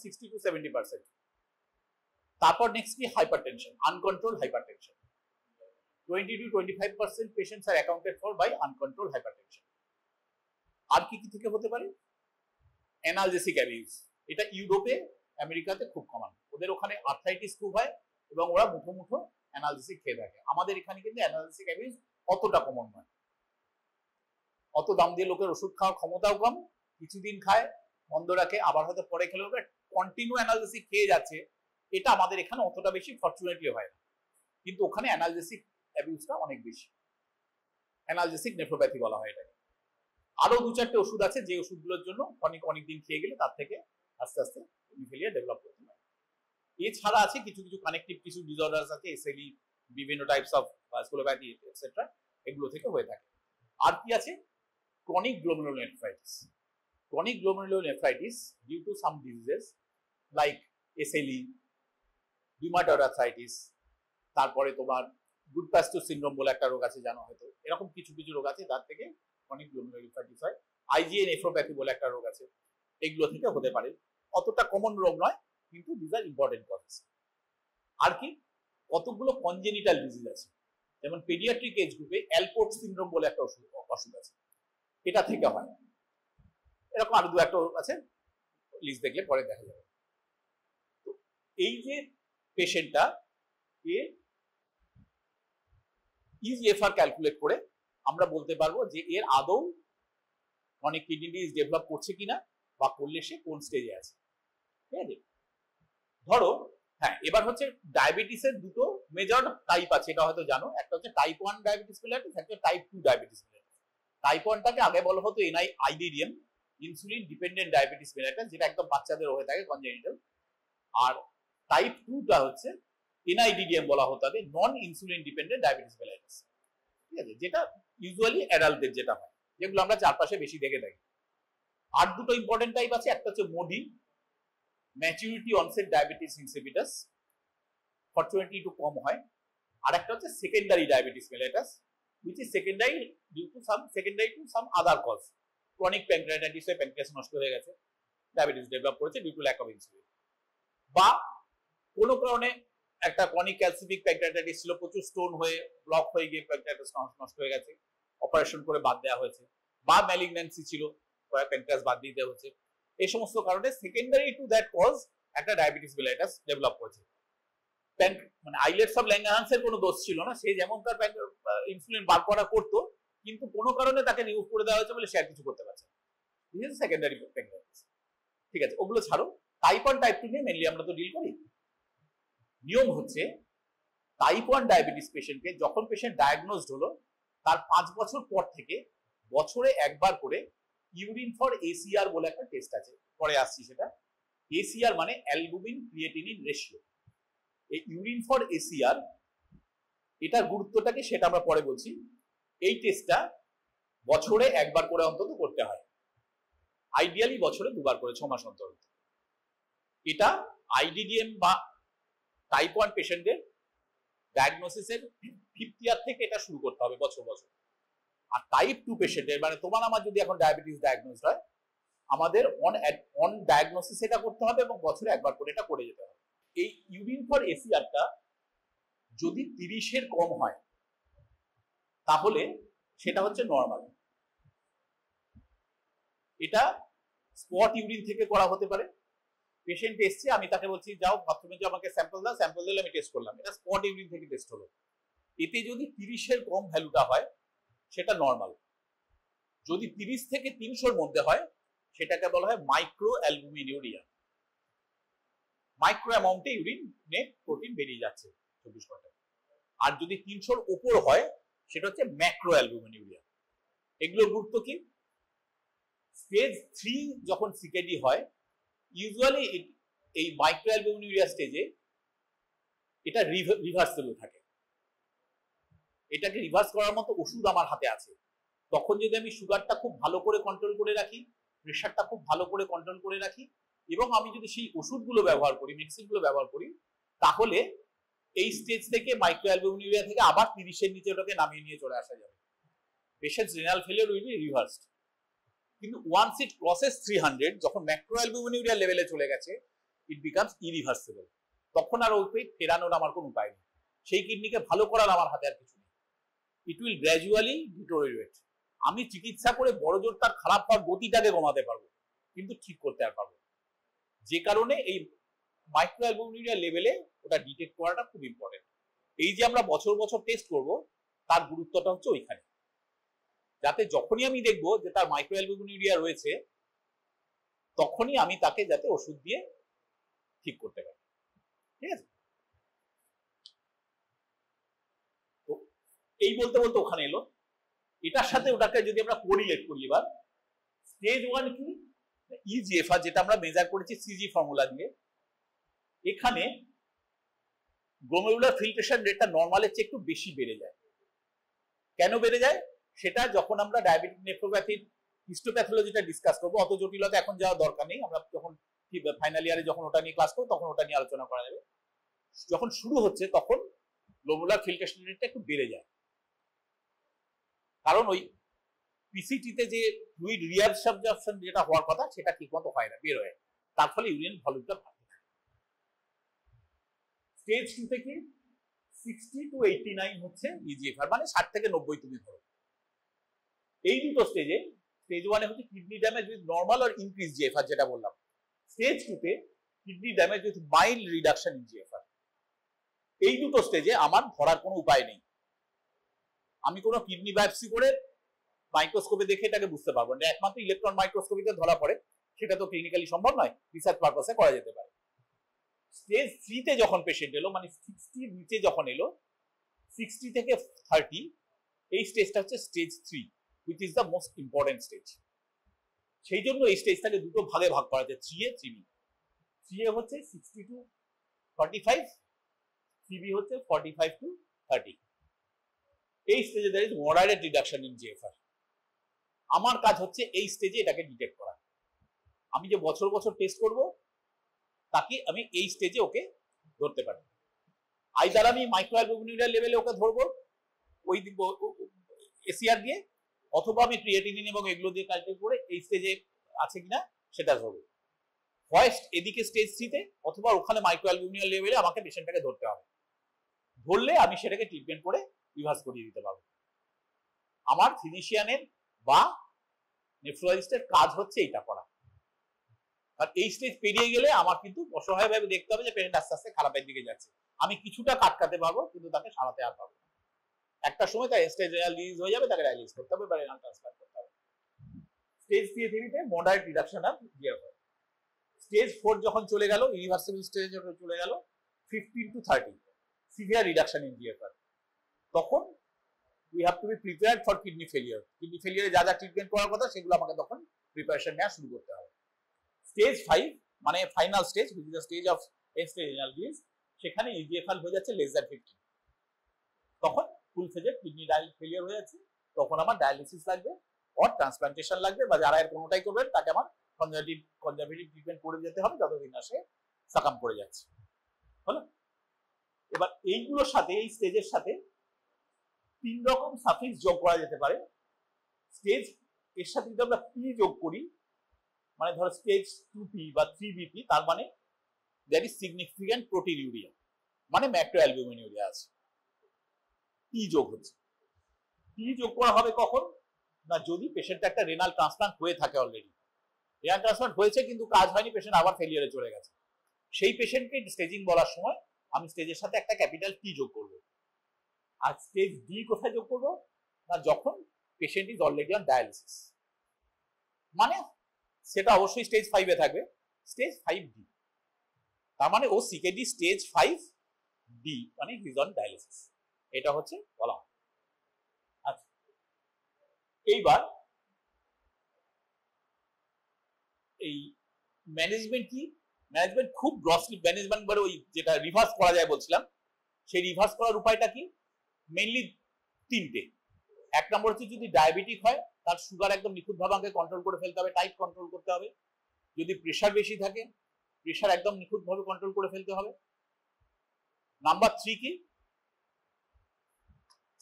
60 to 70%। তারপর নেক্সট কি, hypertension, uncontrolled hypertension. 20 to 25% patients are accounted for by uncontrolled hypertension. আর কি কি থেকে হতে পারে, অ্যানালজেসিক অ্যাবিউজ, এটা ইউরোপে আমেরিকাতে খুব কমন, ওদের ওখানে আর্থ্রাইটিস খুব হয় এবং ওরা মুঠো মুঠো অ্যানালজেসিক খেয়ে থাকে। আমাদের এখানে কিন্তু অ্যানালজেসিক অ্যাবিউজ অতটা কমন নয়, অত দাম দিয়ে লোকের ওষুধ খাওয়ার ক্ষমতাও কম, কিছুদিন খায় বন্ধ রাখে, আবার হয়তো পরে খেলে কন্টিনিউ অ্যানালজেসিক খেয়ে যাচ্ছে, এটা আমাদের এখানে অতটা বেশি ফরচুনেটলি হয় না, কিন্তু ওখানে অ্যানালজেসিক অ্যাবিউজটা অনেক বেশি। অ্যানালজেসিক নেফ্রোপ্যাথি বলা হয় এটাকে। আরো 2-4টে ওষুধ আছে যে ওষুধগুলোর জন্য অনেক দিন খেয়ে গেলে তার থেকে আস্তে আস্তে ফেলিয়ার ডেভেলপ করতে পারে। এছাড়া আছে কিছু কিছু কানেকটিভ কিছু ডিসঅর্ডারস আছে, এসএলই, বিভিন্ন টাইপস অফ ভাস্কুলোপ্যাথি এটসেট্রা, এগুলো থেকে হয়ে থাকে। আর কি আছে, chronic glomerulonephritis. Chronic glomerulonephritis due to some diseases like SLE, rheumatoid arthritis, তারপরে তোমার গুডপাস্টুর সিনড্রোম বলে একটা রোগ আছে জানো হয়তো, এরকম কিছু কিছু রোগ আছে যার থেকে ক্রনিক গ্লোমেরুলোনেফ্রাইটিস হয়। আইজিএ নেফ্রোপ্যাথি বলে একটা রোগ আছে, এগুলো থেকে হতে পারে। অতটা কমন রোগ নয়, কিন্তু দিস আর ইম্পর্টেন্ট কজেস। আর কি, কতগুলো কনজেনিটাল ডিজিজ আছে, যেমন পেডিয়াট্রিক এজ গ্রুপে অ্যালপোর্ট সিনড্রোম বলে একটা অসুখ আছে, এটা থেকে হয়। এরকম আরো 2-1টা আছে, লিস্ট দেখলে পরে দেখা যাবে। তো এই যে পেশেন্টটা ইজিএফআর ক্যালকুলেট করে আমরা বলতে পারবো যে এর আদৌ ক্রনিক কিডনি ডিজিজ ডেভেলপ করছে কিনা বা করলে সে কোন স্টেজে আছে। ঠিক আছে, ধরো হ্যাঁ, এবার হচ্ছে ডায়াবেটিসের দুটো মেজর টাইপ আছে, এটা হয়তো জানো। একটা হচ্ছে টাইপ 1 ডায়াবেটিস মেলাইটিস, একটা টাইপ 2 ডায়াবেটিস মেলাইটিস। টাইপ 1টাকে আগে বলা হতো আইডিডিএম, ইনসুলিন ডিপেন্ডেন্ট ডায়াবেটিস মেলাইটিস, যেটা একদম বাচ্চাদের হয়ে থাকে কনজেনিটাল। আর টাইপ 2টা হচ্ছে এনআইডিডিএম বলা হতো আগে, নন ইনসুলিন ডিপেন্ডেন্ট ডায়াবেটিস মেলাইটিস। ঠিক আছে, যেটা ইউজুয়ালি অ্যাডাল্টদের যেটা হয়, যেগুলো আমরা চারপাশে বেশি দেখে থাকি। আর দুটো ইম্পর্টেন্ট টাইপ আছে, একটা হচ্ছে MODY, maturity onset diabetes insipidus, fortunately একটু কম হয়। আর একটা হচ্ছে secondary diabetes mellitus, which is secondary due to some other cause. Chronic pancreatitis হয়ে প্যানক্রিয়াস নষ্ট হয়ে গেছে, ডায়াবেটিস ডেভেলপ করেছে due to lack of insulin, বা কোনো কারণে একটা ক্রনিক ক্যালসিফিক প্যানক্রিয়াটাইটিস ছিল, প্রচুর স্টোন হয়ে ব্লক হয়ে গিয়ে প্যানক্রিয়াস নষ্ট হয়ে গেছে, অপারেশন করে বাদ দেওয়া হয়েছে, বা ম্যালিগন্যান্সি ছিল, প্যানক্রিয়াস বাদ দিতে হচ্ছে। এই সমস্ত কারণে সেকেন্ডারি টু দ্যাট কজ একটা ডায়াবেটিস মেলাইটাস ডেভেলপ করেছে। মানে আইলেটস অফ ল্যাঙ্গারহ্যান্সের কোনো দোষ ছিল না, সে যেমন তার ইনসুলিন বার করা করতো, কিন্তু কোনো কারণে তাকে রিমুভ করে দেওয়া হয়েছে বলে সে আর কিছু করতে পারছে না। This is secondary pancreatitis. ঠিক আছে, ওগুলো ছাড়ো, টাইপ 1 টাইপ 2 নিয়ে মেইনলি আমরা তো ডিল করি। নিয়ম হচ্ছে টাইপ 1 ডায়াবেটিস পেশেন্টকে যখন পেশেন্ট ডায়াগনোজড হলো, তার 5 বছর পর থেকে বছরে একবার করে ইউরিন ফর এসিআর বলে একটা টেস্ট আছে, পরে আসছি সেটা। এসিআর মানে অ্যালবুমিন ক্রিয়েটিনিন রেশিও। এই ইউরিন ফর এসিআর, এটার গুরুত্বটাকে সেটা আমরা পরে বলছি। এই টেস্টটা বছরে একবার করে অন্তত করতে হয়, আইডিয়ালি বছরে 2বার করে 6 মাস অন্তর। এটা আইডিডিএম বা টাইপ 1 পেশেন্টদের ডায়াগনোসিসের 5th ইয়ার থেকে এটা শুরু করতে হবে বছর বছর। আর টাইপ 2 পেশেন্টের, মানে তোমার আমার যদি এখন ডায়াবেটিস ডায়াগনোজ হয়, আমাদের অন ডায়াগনোসিস এটা করতে হবে এবং বছরে একবার করে এটা করে যেতে হবে। এই ইউরিন ফর এসিআরটা যদি 30-এর কম হয় তাহলে সেটা হচ্ছে নরমাল। এটা স্পট ইউরিন থেকে করা হতে পারে। পেশেন্ট এসছে, আমি তাকে বলছি যাও বাথরুমে যাও, আমাকে স্যাম্পল দাও, স্যাম্পল দিলে আমি টেস্ট করলাম, এটা স্পট ইউরিন থেকে টেস্ট হলো। এতে যদি 30-এর কম ভ্যালুটা হয় সেটা নরমাল। যদি 30 থেকে 300-এর মধ্যে হয় সেটাকে বলা হয় মাইক্রো অ্যালবুমিনিউরিয়া। মাইক্রো অ্যামাউন্টে ইউরিন নেট প্রোটিন বেরিয়ে যাচ্ছে 24 ঘন্টায়। আর যদি 300-এর উপর হয় সেটা হচ্ছে ম্যাক্রো অ্যালবুমিনিউরিয়া। এগুলোর গুরুত্ব কি? স্টেজ 3 যখন সিকেডি হয়, ইউজুয়ালি এই মাইক্রো অ্যালবুমিনিউরিয়া স্টেজে এটা রিভার্সেবল থাকে। এটাকে রিভার্স করার মতো ওষুধ আমার হাতে আছে। তখন যদি আমি সুগারটা খুব ভালো করে কন্ট্রোল করে রাখি, প্রেশারটা খুব ভালো করে কন্ট্রোল করে রাখি, এবং আমি যদি সেই ওষুধগুলো ব্যবহার করি, মেডিসিনগুলো ব্যবহার করি, তাহলে এই স্টেজ থেকে মাইক্রো অ্যালবুমিনিউরিয়া থেকে আবার 30-এর নিচে ওটাকে নামিয়ে নিয়ে চলে আসা যাবে। Patients renal failure will be reversed. কিন্তু ওয়ান্স ইট ক্রসেস 300, যখন ম্যাক্রো অ্যালবুমিনিউরিয়া লেভেলে চলে গেছে, ইট বিকামস ইরিভার্সেবল। তখন আর ওই ফেরানোর আমার কোনো উপায় নেই, সেই কিডনিকে ভালো করার আমার হাতে আর কিছু নেই। It will gradually deteriorate. আমি চিকিৎসা করে বড় জোর তার খারাপ হওয়ার গতিটাকে কমাতে পারবো, কিন্তু ঠিক করতে আর পারবো। যে কারণে এই মাইক্রো অ্যালবুমিনিউরিয়া লেভেলে ওটা ডিটেক্ট করাটা খুব ইম্পর্টেন্ট। এই যে আমরা বছর বছর টেস্ট করব, তার গুরুত্বটা হচ্ছে ওইখানে, যাতে যখনই আমি দেখবো যে তার মাইক্রো অ্যালবুমিনিউরিয়া রয়েছে, তখনই আমি তাকে যাতে ওষুধ দিয়ে ঠিক করতে পারি। ঠিক আছে, তো এই বলতে বলতে ওখানে এলো। এটার সাথে ওটাকে যদি আমরা কোরিলেট করি, এবার স্টেজ 1 কি, ইজিএফআর যেটা আমরা মেজার করেছি সিজি ফর্মুলা দিয়ে, এখানে গ্লোমেরুলার ফিল্ট্রেশন রেটটা নরমালের চেয়ে একটু বেশি বেড়ে যায়। কেন বেড়ে যায় সেটা যখন আমরা ডায়াবেটিক নেফ্রোপ্যাথির হিস্টোপ্যাথোলজিটা ডিসকাস করবো, অত জটিলতা এখন যাওয়ার দরকার নেই। আমরা যখন ফাইনাল ইয়ারে যখন ওটা নিয়ে ক্লাস করবো তখন ওটা নিয়ে আলোচনা করা যাবে। যখন শুরু হচ্ছে তখন গ্লোমেরুলার ফিল্ট্রেশন রেটটা একটু বেড়ে যায়, কারণ ওই পিসিটিতে যে ফ্লুইড রিঅ্যাবসর্পশন যেটা হওয়ার কথা সেটা ঠিকমতো হয় না, বের হয়, তার ফলে ইউরিন ভলিউমটা বাড়ে। স্টেজ 2 থেকে 60 to 89 হচ্ছে ইজিএফআর, মানে 60 থেকে 90 তুমি ধরো। এই দুটো স্টেজে, স্টেজ 1 হচ্ছে কিডনি ড্যামেজ উইথ নরমাল আর ইনক্রিজ জিএফআর যেটা বললাম, স্টেজ 2 তে kidney damage with mild reduction in GFR. এই দুটো স্টেজে আমার ধরার কোনো উপায় নেই। আমি কোনো কিডনি বায়োপসি করে মাইক্রোস্কোপে দেখে এটাকে বুঝতে পারবো না, একমাত্র ইলেকট্রন মাইক্রোস্কোপিতে ধরা পড়ে, সেটা তো ক্লিনিক্যালি সম্ভব নয়, রিসার্চ পারপাসে করা যেতে পারে। স্টেজ 3 তে যখন পেশেন্ট এলো, মানে 60 নিচে যখন এলো, 60 থেকে 30, এই স্টেজটা হচ্ছে stage 3, which is the most important stage। সেই জন্য এই স্টেজটাকে দুটো ভাগে ভাগ করা যায়, 3A 3B। 3A হচ্ছে 60 to 45, 3B হচ্ছে 45 to 30। এই স্টেজে there is moderate reduction in GFR। আমার কাজ হচ্ছে এই স্টেজে এটাকে ডিটেক্ট করা। আমি যে বছর বছর টেস্ট করব, তাকে আমি এই স্টেজে ওকে ধরতে পারি। আইদার আমি মাইক্রোঅ্যালবুমিনুরিয়া লেভেলে ওকে ধরবো ওই এসিআর দিয়ে, অথবা আমি ক্রিয়েটিনিন এবং এগুলো দিয়ে কালকুলেট করে এই স্টেজে আছে কিনা সেটা ধরবো। ফার্স্ট এদিকে স্টেজ 3 তে, অথবা ওখানে মাইক্রোঅ্যালবুমিনুরিয়া লেভেলে আমাকে পেশেন্টটাকে ধরতে হবে। ধরলে আমি সেটাকে ট্রিটমেন্ট করে রিভার্স করিয়ে দিতে পারবো। আমার ফিজিশিয়ানের বা নেফ্রোলজিস্টের কাজ হচ্ছে এটা করা। আর এই স্টেজ পেরিয়ে গেলে আমার কিন্তু অসহায়ভাবে দেখতে হবে যে পেশেন্ট আস্তে আস্তে খারাপের দিকে যাচ্ছে। আমি কিছুটা কাটকাতে পারবো, কিন্তু তাকে সারাতে আর পারবো না। একটা সময় তার স্টেজ রেনাল ডিজিজ হয়ে যাবে, তাকে ডায়ালিসিস করতে হবে বা রেনাল ট্রান্সপ্লান্ট করতে হবে। স্টেজ 3 তে moderate reduction of GFR. Stage 4 যখন চলে গেল, ইরিভার্সিবল স্টেজে যখন চলে গেল, 15 to 30 severe reduction in GFR, তখন we have to be prepared for kidney failure। Kidney ফেলিয়ারে যা যা ট্রিটমেন্ট করার কথা সেগুলো আমাকে তখন প্রিপারেশন নেওয়া শুরু করতে হবে। স্টেজ 5 মানে final stage, which is the stage of end-stage renal disease, সেখানে ইজিএফআর হয়ে যাচ্ছে less than 50। তখন ফুল ফেজের কিডনি ফেলিয়ার হয়ে যাচ্ছে, তখন আমার ডায়ালিসিস লাগবে অর ট্রান্সপ্লান্টেশন লাগবে, বা যারা এর কোনোটাই করবেন তাকে আমার কনজারভেটিভ ট্রিটমেন্ট করে যেতে হবে যতদিন না সে সাকাম করে যাচ্ছে। হলো? এবার এইগুলোর সাথে, এই স্টেজের সাথে 3 রকম সাফিক্স যোগ করা যেতে পারে। স্টেজ এর সাথে যদি আমরা পি যোগ করি, মানে ধরো স্টেজ 2P বা 3BP, তার মানে দ্যাট ইজ সিগনিফিক্যান্ট প্রোটিনিউরিয়া, মানে ম্যাক্রোঅ্যালবুমিনুরিয়া আছে, পি যোগ হচ্ছে। পি যোগ করা হবে কখন না, যদি পেশেন্টটা একটা রেনাল ট্রান্সপ্লান্ট হয়ে থাকে অলরেডি, রেনাল ট্রান্সপ্লান্ট হয়েছে কিন্তু কাজ হয়নি, পেশেন্ট আবার ফেলিয়ারে চলে গেছে, সেই পেশেন্টকে স্টেজিং বলার সময় আমি স্টেজের সাথে একটা ক্যাপিটাল পি যোগ করব। আর স্টেজ ডি কোথায় যোগ করবো না, যখন patient is already on dialysis, মানে সেটা অবশ্যই স্টেজ 5 এ থাকবে, স্টেজ 5D, তার মানে ও সিকেডি স্টেজ 5D, মানে হি ইজ অন ডায়ালিসিস, এটা হচ্ছে বলা হয়। আচ্ছা, এইবার এই ম্যানেজমেন্ট কি, ম্যানেজমেন্ট খুব গ্রসলি ম্যানেজমেন্ট বলে ওই যেটা রিভার্স করা যায় বলছিলাম, সেই রিভার্স করার উপায়টা কি, মেইনলি 3টে। এক নম্বর হচ্ছে যদি ডায়াবেটিক হয়, তার সুগার একদম নিখুঁতভাবে আমাকে কন্ট্রোল করে ফেলতে হবে, টাইট কন্ট্রোল করতে হবে। যদি প্রেশার বেশি থাকে, প্রেশার একদম নিখুঁতভাবে কন্ট্রোল করে ফেলতে হবে। নাম্বার 3 কি,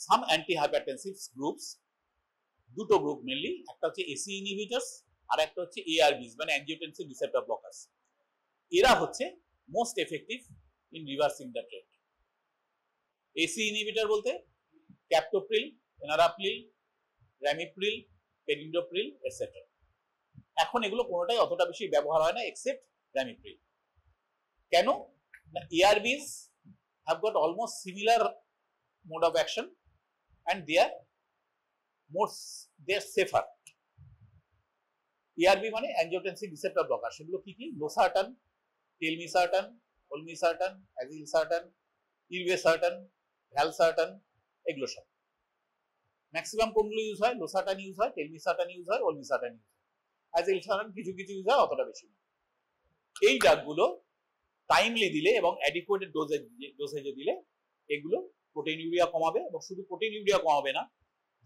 সাম অ্যান্টি হাইপারটেনসিভ গ্রুপস, দুটো গ্রুপ মেইনলি, একটা হচ্ছে এসি ইনহিবিটরস আর একটা হচ্ছে এআরবিস, মানে অ্যাঞ্জিওটেনসিন রিসেপ্টর ব্লকার্স। এরা হচ্ছে most effective in reversing the trend. AC inhibitor বলতে ক্যাপটোপ্রিল, এনারাপ্রিল, র্যামিপ্রিল, পেনিডোপ্রিল এটসেট্রা। এখন এগুলো কোনোটাই অতটা বেশি ব্যবহার হয় না এক্সেপ্ট র্যামিপ্রিল। কেন না, ARBs have got almost similar mode of action and they are safer। ERB মানে angiotensin receptor blocker, সেগুলো কি কি, losartan, telmisartan, olmesartan, azilsartan, irbesartan, valsartan, এগুলো সব ম্যাক্সিমাম কোনগুলো ইউজ হয়, লোসার্টান ইউজ হয়, টেলমিসার্টান ইউজ হয়, olmesartan ইউজ হয়, azilsartan কিছু কিছু ইউজ হয়, অতটা বেশি না। এই ড্রাগগুলো টাইমলি দিলে এবং অ্যাডিকুয়েট ডোজেজে দিলে এগুলো প্রোটিনিউরিয়া কমাবে, এবং শুধু প্রোটিনিউরিয়া কমাবে না,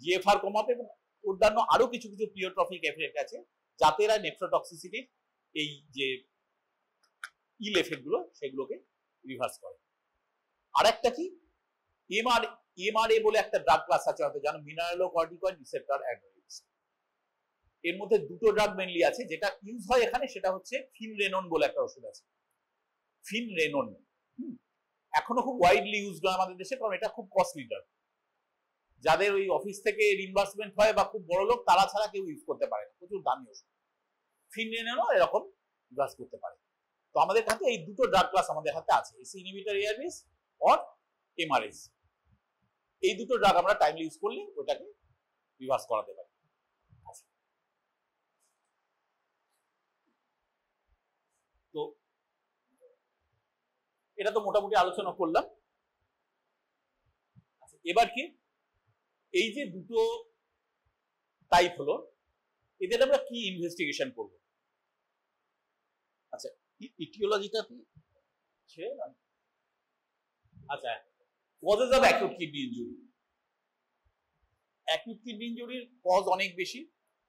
জিএফআর কমাবে, এবং অন্যান্য আরো কিছু কিছু প্লিওট্রফিক এফেক্ট আছে, যাতে এরা নেফ্রোটক্সিসিটির এই যে ইল এফেক্ট গুলো সেগুলোকে রিভার্স করে। আর একটা কি, এমআরএ বলে একটা ড্রাগ ক্লাস আছে, হয়তো জানো, মিনারেলোকর্টিকয়েড রিসেপ্টর অ্যাগনিস্ট। এর মধ্যে দুটো ড্রাগ মেইনলি আছে, যেটা ইউজ হয় এখানে, সেটা হচ্ছে ফিনরেনন বলে একটা ওষুধ আছে, ফিনরেনন। এখনো খুব ওয়াইডলি ইউজড হয় আমাদের দেশে, কারণ এটা খুব কস্টলি ড্রাগ। যাদের ওই অফিস থেকে রিইম্বার্সমেন্ট হয় বা খুব বড় লোক, তারা ছাড়া কেউ ইউজ করতে পারে না, প্রচুর দামি ওষুধ। ফিনরেননও এরকম রিভার্স করতে পারে। তো আমাদের হাতে এই দুটো ড্রাগ ক্লাস আমাদের হাতে আছে, এসি ইনহিবিটর এআরবিস অর এমআরএস। এই দুটো ড্রাগ আমরা টাইমলি ইউজ করলে ওটাকে রিভার্স করাতে পারি। তো এটা তো মোটামুটি আলোচনা করলাম। এবার কি এই যে দুটো টাইপ হলো, এদের আমরা কি ইনভেস্টিগেশন করব? আচ্ছা, ইটিওলজিটা কি? আচ্ছা, causes of acute kidney injury. Acute kidney ইনজুরির কজ অনেক বেশি।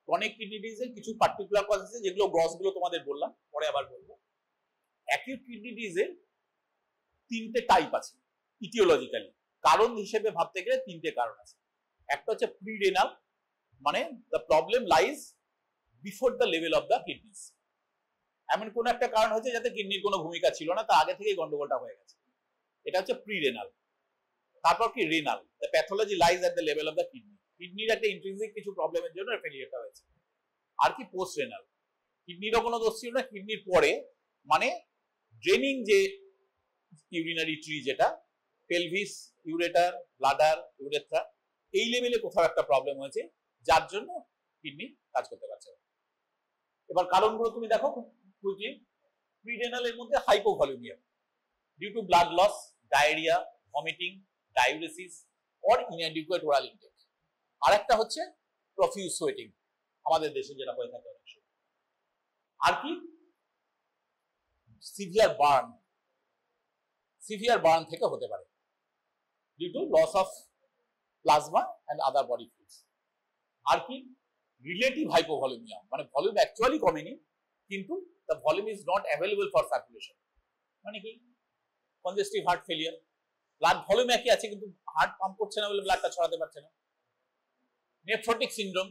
ক্রনিক কিডনি ডিজিজের কিছু পার্টিকুলার কজ আছে, যেগুলো গ্রস গুলো তোমাদের বললাম, পরে আবার বলবো। অ্যাকিউট কিডনি ডিজিজের তিনটে টাইপ আছে ইটিওলজিক্যালি। কারণ হিসেবে ভাবতে গেলে তিনটে কারণ আছে। একটা হচ্ছে প্রিরেনাল, মানে the problem lies before the level of the kidneys. এমন কোন একটা কারণ হচ্ছে যাতে কিডনির কোনো ভূমিকা ছিল না, তা আগে থেকেই গন্ডগোলটা হয়ে গেছে, এটা হচ্ছে প্রিরেনাল। তারপর কি renal, the pathology lies at the level of the kidney, কিডনির একটা ইন্ট্রিনসিক কিছু প্রবলেমের জন্য ফেলিয়ারটা হয়েছে। আর কি পোস্ট রেনাল, কিডনিরও কোনো দোষ ছিল না, কিডনির পরে মানে ড্রেনিং যে ইউরিনারি ট্রি, যেটা পেলভিস, ইউরেটার, ব্লাডার, ইউরেথ্রা, এই লেভেলে কোথাও একটা প্রবলেম হয়েছে, যার জন্য কিডনি কাজ করতে পারছে না। এবার কারণগুলো তুমি দেখো খুব কুইকলি। প্রিরেনালের মধ্যে hypovolaemia due to blood loss, diarrhoea, vomiting, diuresis or inadequate oral intake. আর একটা হচ্ছে প্রফিউজ সোয়েটিং, আমাদের দেশে যেটা হয়ে থাকে অনেক সময়। আর কি সিভিয়ার বার্ন থেকে হতে পারে due to loss of plasma and other body fluids. আর কি রিলেটিভ হাইপোভলিউমিয়া, মানে ভলিউম অ্যাকচুয়ালি কমেনি কিন্তু the volume is not available for circulation. মানে কি congestive heart failure, blood volume একই আছে কিন্তু হার্ট পাম্প করছে না বলে ব্লাডটা ছড়াতে পারছে না। নেফ্রোটিক সিনড্রোম,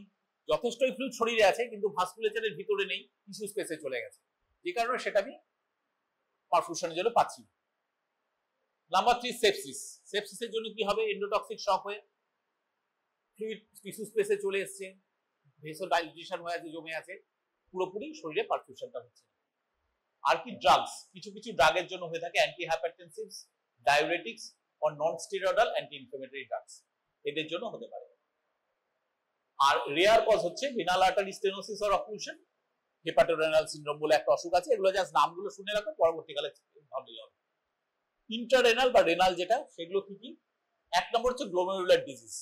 যথেষ্টই ফ্লুইড শরীরে আছে কিন্তু ভাস্কুলেচারের ভিতরে নেই, টিস্যু স্পেসে চলে গেছে, যে কারণে সেটা আমি পারফিউশনের জন্য পাচ্ছি না। Number 3 sepsis. সেপসিসের জন্য কি হবে? এন্ডোটক্সিক শক হয়ে ফ্লুইড টিস্যু স্পেসে চলে এসছে, ভেসো ডাইলেটেশন হয়ে আছে, জমে আছে, পুরোপুরি শরীরে পারফিউশনটা হচ্ছে। আর কি ড্রাগস, কিছু কিছু ড্রাগের জন্য হয়ে থাকে, অ্যান্টি হাইপারটেনসিভস, ডায়ুরেটিক্স ও non steroidal anti inflammatory drugs, এদের জন্য হতে পারে। আর রেয়ার কজ হচ্ছে renal artery stenosis or occlusion, hepatorenal syndrome বলে একটা অসুখ আছে, এগুলো জাস্ট নামগুলো শুনে রাখো, পরবর্তীকালে ভাবলেই হবে। ইন্টাররেনাল বা রেনাল যেটা, সেগুলো কি কি? এক নম্বর হচ্ছে glomerular disease,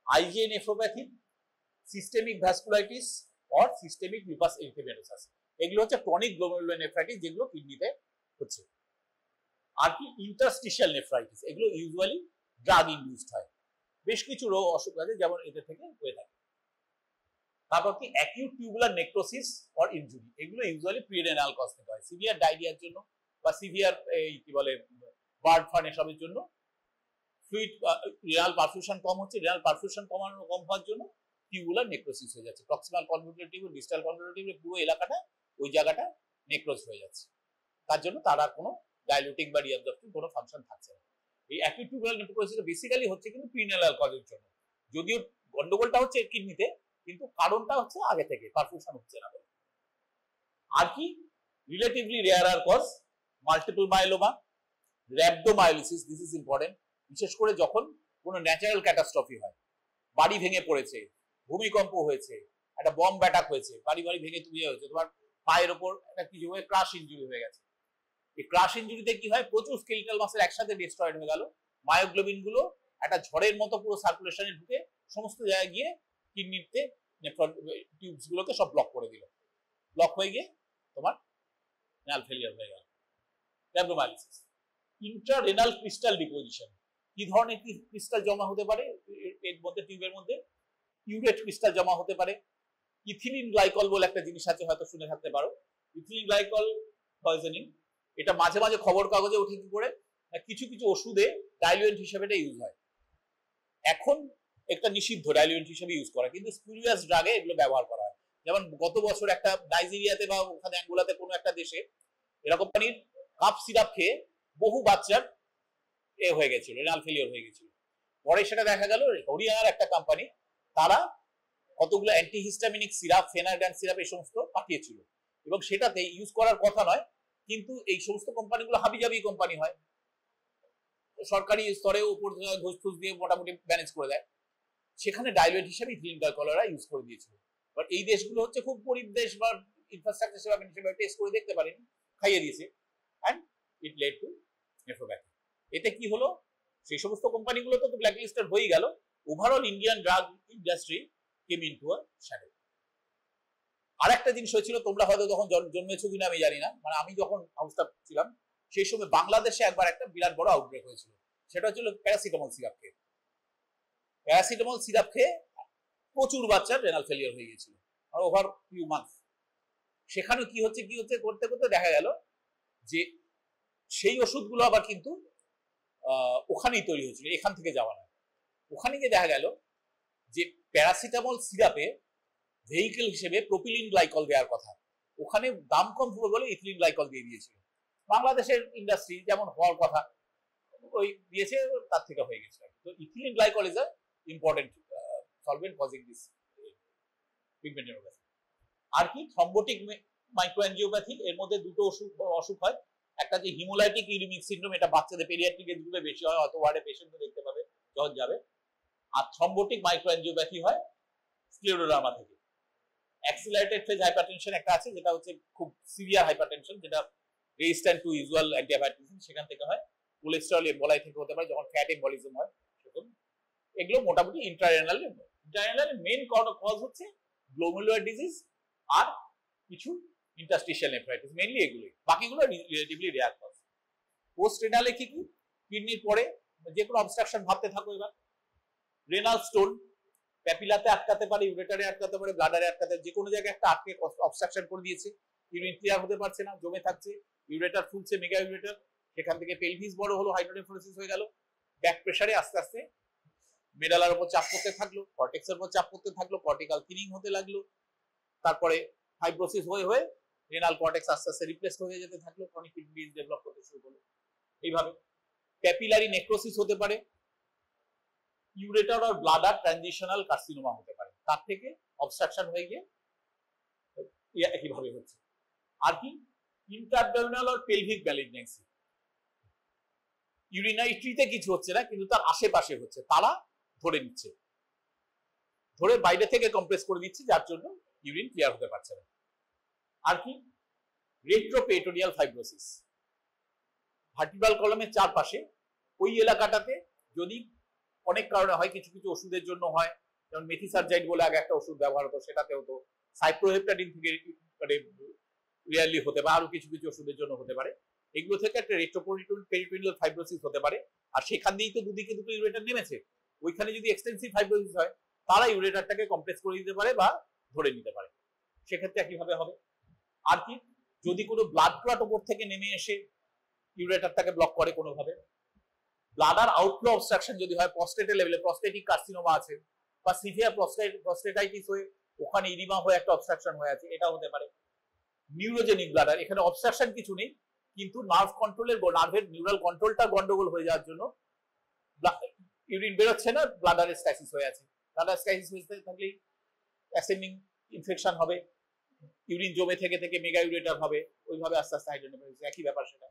IgA nephropathy, systemic vasculitis or systemic lupus erythematosus, এগুলো হচ্ছে ক্রনিক গ্লোমেরুলার নেফ্রাইটিস, যেগুলো কিডনিতে হচ্ছে। আর কি ইন্টারস্টিশিয়াল নেফ্রাইটিস, এগুলো ইউজুয়ালি ড্রাগ ইনডিউসড হয়, বেশ কিছু রোগ অসুখ আছে যেমন এদের থেকে হয়ে থাকে। তারপর কি acute tubular necrosis or injury, এগুলো ইউজুয়ালি প্রিরেনাল কজ থেকে হয়, সিভিয়ার ডায়রিয়ার জন্য বা সিভিয়ার এই কি বলে বার্ড ফান এসবের জন্য। ফ্লুইড রেনাল পারফিউশন কম হচ্ছে, রেনাল পারফিউশন কম হওয়ার জন্য টিউবুলার নেক্রোসিস হয়ে যাচ্ছে, proximal convoluted tube, distal convoluted tube, পুরো এলাকাটা ওই জায়গাটা নেক্রোজ হয়ে যাচ্ছে, তার জন্য তার আর কোনো ডাইলুটিং বা রিঅ্যাবজর্পটিভ কোনো ফাংশন থাকছে না। এই অ্যাকিউট টিউবুলার নেক্রোসিস বেসিক্যালি হচ্ছে কিন্তু প্রিরেনাল কজের জন্য, যদিও গন্ডগোলটা হচ্ছে কিডনিতে, কিন্তু কারণটা হচ্ছে আগে থেকে পারফিউশন হচ্ছে না। আর কি relatively rare cause multiple myeloma, rhabdomyolysis, this is important, বিশেষ করে যখন কোনো ন্যাচারাল ক্যাটাস্ট্রফি হয়, বাড়ি ভেঙে পড়েছে, ভূমিকম্প হয়েছে, একটা বম্ব অ্যাটাক হয়েছে, বাড়ি ভেঙে তুলে হয়েছে, তোমার পায়ের ওপর একটা কিছু হয়ে ক্রাশ ইনজুরি হয়ে গেছে। এই ক্রাশ ইনজুরিতে কি হয়? প্রচুর স্কেলিটাল মাসেল একসাথে ডিস্ট্রয়েড হয়ে গেল, মায়োগ্লোবিন গুলো একটা ঝড়ের মতো পুরো সার্কুলেশনে ঢুকে সমস্ত জায়গায় গিয়ে কিডনিতে টিউবস গুলোকে সব ব্লক করে দিল, ব্লক হয়ে গিয়ে তোমার রেনাল ফেলিয়ার হয়ে গেল। র‍্যাবডোমায়োলিসিস। ইন্ট্রারেনাল ক্রিস্টাল ডিপোজিশন, কি ধরনের ক্রিস্টাল জমা হতে পারে এর মধ্যে? টিউবের মধ্যে ইউরেট ক্রিস্টাল জমা হতে পারে। ইথিলিন গ্লাইকল বলে একটা জিনিস আছে, হয়তো শুনে থাকতে পারো, ইথিলিন গ্লাইকল পয়জনিং, এটা মাঝে মাঝে খবর কাগজে উঠে কি করে, কিছু কিছু ওষুধে ডাইলুয়েন্ট হিসেবে এটা ইউজ হয়, এখন একটা নিষিদ্ধ ডাইলুয়েন্ট হিসেবে ইউজ করা, কিন্তু স্পুরিয়াস ড্রাগে এগুলো ব্যবহার করা হয়। যেমন গত বছর একটা নাইজেরিয়াতে বা ওখানে অ্যাঙ্গোলাতে কোনো একটা দেশে এরকম পানির কাপ সিরাপ খেয়ে বহু বাচ্চার হয়ে গেছিল, রেনাল ফেলিয়ার হয়ে গেছিল। পরে সেটা দেখা গেল হরিয়ানার একটা কোম্পানি, তারা কতগুলো অ্যান্টিহিস্টামিনিক সিরাপ, ফেনারগান সিরাপ, এই সমস্ত পাঠিয়েছিল, এবং সেটাতে ইউজ করার কথা নয়, কিন্তু এই সমস্ত কোম্পানিগুলো হাবিজাবি কোম্পানি হয়, সরকারি স্তরে উপর ঘুষ ফুস দিয়ে মোটামুটি ম্যানেজ করে দেয়, সেখানে ডাইলুয়েট হিসেবে ইথিলিন গ্লাইকলরা ইউজ করে দিয়েছিল। বাট এই দেশগুলো হচ্ছে খুব গরিব দেশ বা ইনফ্রাস্ট্রাকচার সেবা হিসেবে টেস্ট করে দেখতে পারেনি, খাইয়ে দিয়েছে, and it led to nephropathy. এতে কি হলো, সেই সমস্ত কোম্পানিগুলো তো ব্ল্যাক লিস্টেড হয়ে গেল, overall Indian drug industry came into a shadow. আর একটা জিনিস হয়েছিল, তোমরা হয়তো তখন জন্মেছো কিনা আমি জানি না, মানে আমি যখন হাউসটা ছিলাম সেই সময় বাংলাদেশে একবার একটা বিরাট বড় আউটব্রেক হয়েছিল। সেটা হচ্ছিল প্যারাসিটামল সিরাপ খেয়ে। প্যারাসিটামল সিরাপ খেয়ে প্রচুর বাচ্চার রেনাল ফেলিয়ার হয়ে গেছিল ওভার ফিউ মান্থ। সেখানে কি হচ্ছে করতে করতে দেখা গেল যে সেই ওষুধগুলো আবার কিন্তু ওখানেই তৈরি হয়েছিল, এখান থেকে যাওয়া না। ওখানে গিয়ে দেখা গেল যে প্যারাসিটামল সিরাপে ভেহিকেল হিসেবে প্রোপিলিন গ্লাইকল দেওয়ার কথা, ওখানে দাম কম হবে বলে ইথিলিন গ্লাইকল দিয়ে দিয়েছিল। বাংলাদেশের ইন্ডাস্ট্রি যেমন হওয়ার কথা ওই দিয়েছে, তার থেকে হয়ে গেছে। তো ethylene glycol is a important solvent causing this pigment nephropathy. আর কি থ্রম্বোটিক মাইক্রোঅ্যাঞ্জিওপ্যাথি, এর মধ্যে দুটো অসুখ হয়, একটা যে হিমোলাইটিক ইউরিমিক সিনড্রোম, এটা বাচ্চাদের পেডিয়াট্রিক এজ গ্রুপে বেশি হয়, অত ওয়ার্ডে পেশেন্টও দেখতে পাবে যখন যাবে। আর থ্রম্বোটিক মাইক্রোঅ্যাঞ্জিওপ্যাথি হয় স্ক্লেরোডার্মা থেকে। অ্যাক্সিলারেটেড ফেজ হাইপারটেনশন একটা আছে, যেটা হচ্ছে খুব সিভিয়ার হাইপারটেনশন, যেটা রেজিস্ট্যান্ট টু ইউজুয়াল অ্যান্টিবায়োটিক, সেখান থেকে হয়। কোলেস্টেরল এম্বোলাই থেকে হতে পারে, যখন ফ্যাট এম্বলিজম হয় সেরকম। এগুলো মোটামুটি ইন্ট্রারেনাল মেইন কজ হচ্ছে গ্লোমেরুলার ডিজিজ আর কিছু ইন্টারস্টিশিয়াল নেফ্রাইটিস, মেইনলি এগুলোই, বাকিগুলো রিলেটিভলি রেয়ার কজ। পোস্ট রেনালে কি কি, কিডনির পরে যে কোনো অবস্ট্রাকশন ভাবতে থাকো এবার। রেনাল স্টোন প্যাপিলাতে আটকাতে পারে, ইউরেটারে আটকাতে পারে, ব্লাডারে আটকাতে, যে কোনো জায়গায় একটা আটকে অবস্ট্রাকশন করে দিয়েছে, ইউরিন ক্লিয়ার হতে পারছে না, জমে থাকছে, ইউরেটার ফুলছে, মেগা ইউরেটার, সেখান থেকে পেলভিস বড় হলো, হাইড্রোনেফ্রোসিস হয়ে গেল, ব্যাক প্রেসারে আস্তে আস্তে মেডালার উপর চাপ পড়তে থাকলো, কর্টেক্সের উপর চাপ পড়তে থাকলো, কর্টিক্যাল থিনিং হতে লাগলো, তারপরে ফাইব্রোসিস হয়ে হয়ে রেনাল কর্টেক্স আস্তে আস্তে রিপ্লেসড হয়ে যেতে থাকলো, ক্রনিক কিডনি ডিজিজ ডেভেলপ করতে শুরু করলো। এইভাবে ক্যাপিলারি নেক্রোসিস হতে পারে, ইউরেটার আর ব্লাডার ট্রানজিশনাল কার্সিনোমা হতে পারে, তার থেকে অবস্ট্রাকশন হয়ে গিয়ে একইভাবে হচ্ছে। আর কি ইন্টারডার্মিনাল আর পেলভিক ম্যালিগন্যান্সি, ইউরিনারি ট্রিতে কিছু হচ্ছে না, কিন্তু তার আশেপাশে হচ্ছে, তারা ধরে নিচ্ছে, ধরে বাইরে থেকে কম্প্রেস করে দিচ্ছে, যার জন্য ইউরিন ক্লিয়ার হতে পারছে না। আর কি রেট্রোপেরিটোনিয়াল ফাইব্রোসিস, ভার্টিব্রাল কলামের চারপাশে ওই এলাকাটাতে যদি অনেক কারণে হয়, কিছু কিছু ওষুধের জন্য হয়, যেমন মেথিসারজাইড বলে আগে একটা ওষুধ ব্যবহার হতো, সেটাতে হতো, সাইপ্রোহেপটাডিন থেকে মানে রিয়ারলি হতে পারে, আরো কিছু কিছু ওষুধের জন্য হতে পারে। এগুলো থেকে একটা রেট্রোপেরিটোনিয়াল ফাইব্রোসিস হতে পারে। আর সেখান দিয়েই তো দুদিকে দুটো ইউরেটার নেমেছে, ওইখানে যদি এক্সটেন্সিভ ফাইব্রোসিস হয়, তারা ইউরেটারটাকে কমপ্রেস করে দিতে পারে বা ধরে নিতে পারে, সেক্ষেত্রে একইভাবে হবে। আর কি যদি কোনো ব্লাড ক্লট ওপর থেকে নেমে এসে ইউরেটারটাকে ব্লক করে কোনোভাবে, ব্লাডার আউটফ্লো অবস্ট্রাকশন যদি হয়, প্রস্টেটের লেভেলে প্রস্টেটিক কার্সিনোমা আছে, বা সিভিয়ার প্রস্টেটাইটিস হয়ে ওখানে ইডিমা হয়ে একটা অবস্ট্রাকশন হয়ে আছে, এটা হতে পারে। নিউরোজেনিক ব্লাডার, এখানে অবস্ট্রাকশন কিছু নেই, কিন্তু নার্ভ কন্ট্রোলের, নার্ভের নিউরাল কন্ট্রোলটা গন্ডগোল হয়ে যাওয়ার জন্য ইউরিন বেরোচ্ছে না, ব্লাডারের স্টাইসিস হয়ে আছে। ব্লাডার স্টাইসিস হয়ে থাকলেই অ্যাসেন্ডিং ইনফেকশন হবে, ইউরিন জমে থেকে থেকে মেগা ইউরেটার হবে, ওইভাবে আস্তে আস্তে হাইড্রোনেফ্রোসিস, একই ব্যাপার সেটা।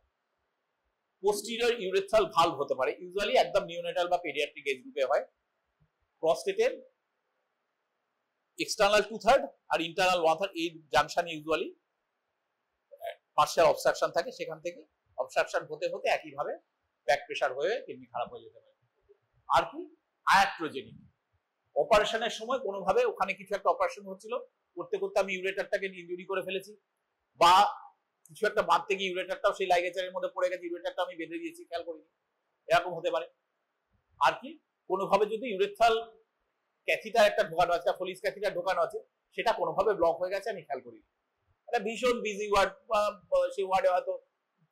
পোস্টিরিয়র ইউরেথ্রাল ভালভ হতে পারে, ইউজুয়ালি একদম নিওনেটাল বা পেডিয়াট্রিক এজ গ্রুপে হয়। প্রস্টেটের এক্সটার্নাল 2/3 আর ইন্টারনাল 1/3 এই জাংশনে ইউজুয়ালি পার্শিয়াল অবস্ট্রাকশন থাকে, সেখান থেকে অবস্ট্রাকশন হতে হতে একইভাবে ব্যাক প্রেসার হয়ে কিডনি খারাপ হয়ে যেতে পারে। আর কি আয়াট্রোজেনিক, অপারেশনের সময় কোনোভাবে ওখানে কিছু একটা অপারেশন হচ্ছিল, করতে করতে আমি ইউরেটারটাকে ইনজুরি করে ফেলেছি, বা কিছু একটা বাঁধতে গিয়ে ইউরেটারটাও সেই লাইগেচারের মধ্যে পড়ে গেছে, ইউরেটারটা আমি বেঁধে দিয়েছি, খেয়াল করিনি, এরকম হতে পারে। আর কি কোনোভাবে যদি ইউরেথ্রাল ক্যাথিটার একটা ঢোকানো আছে, ফলিস ক্যাথিটার ঢোকানো আছে, সেটা কোনোভাবে ব্লক হয়ে গেছে, আমি খেয়াল করিনি। একটা ভীষণ বিজি ওয়ার্ড, সেই ওয়ার্ডে হয়তো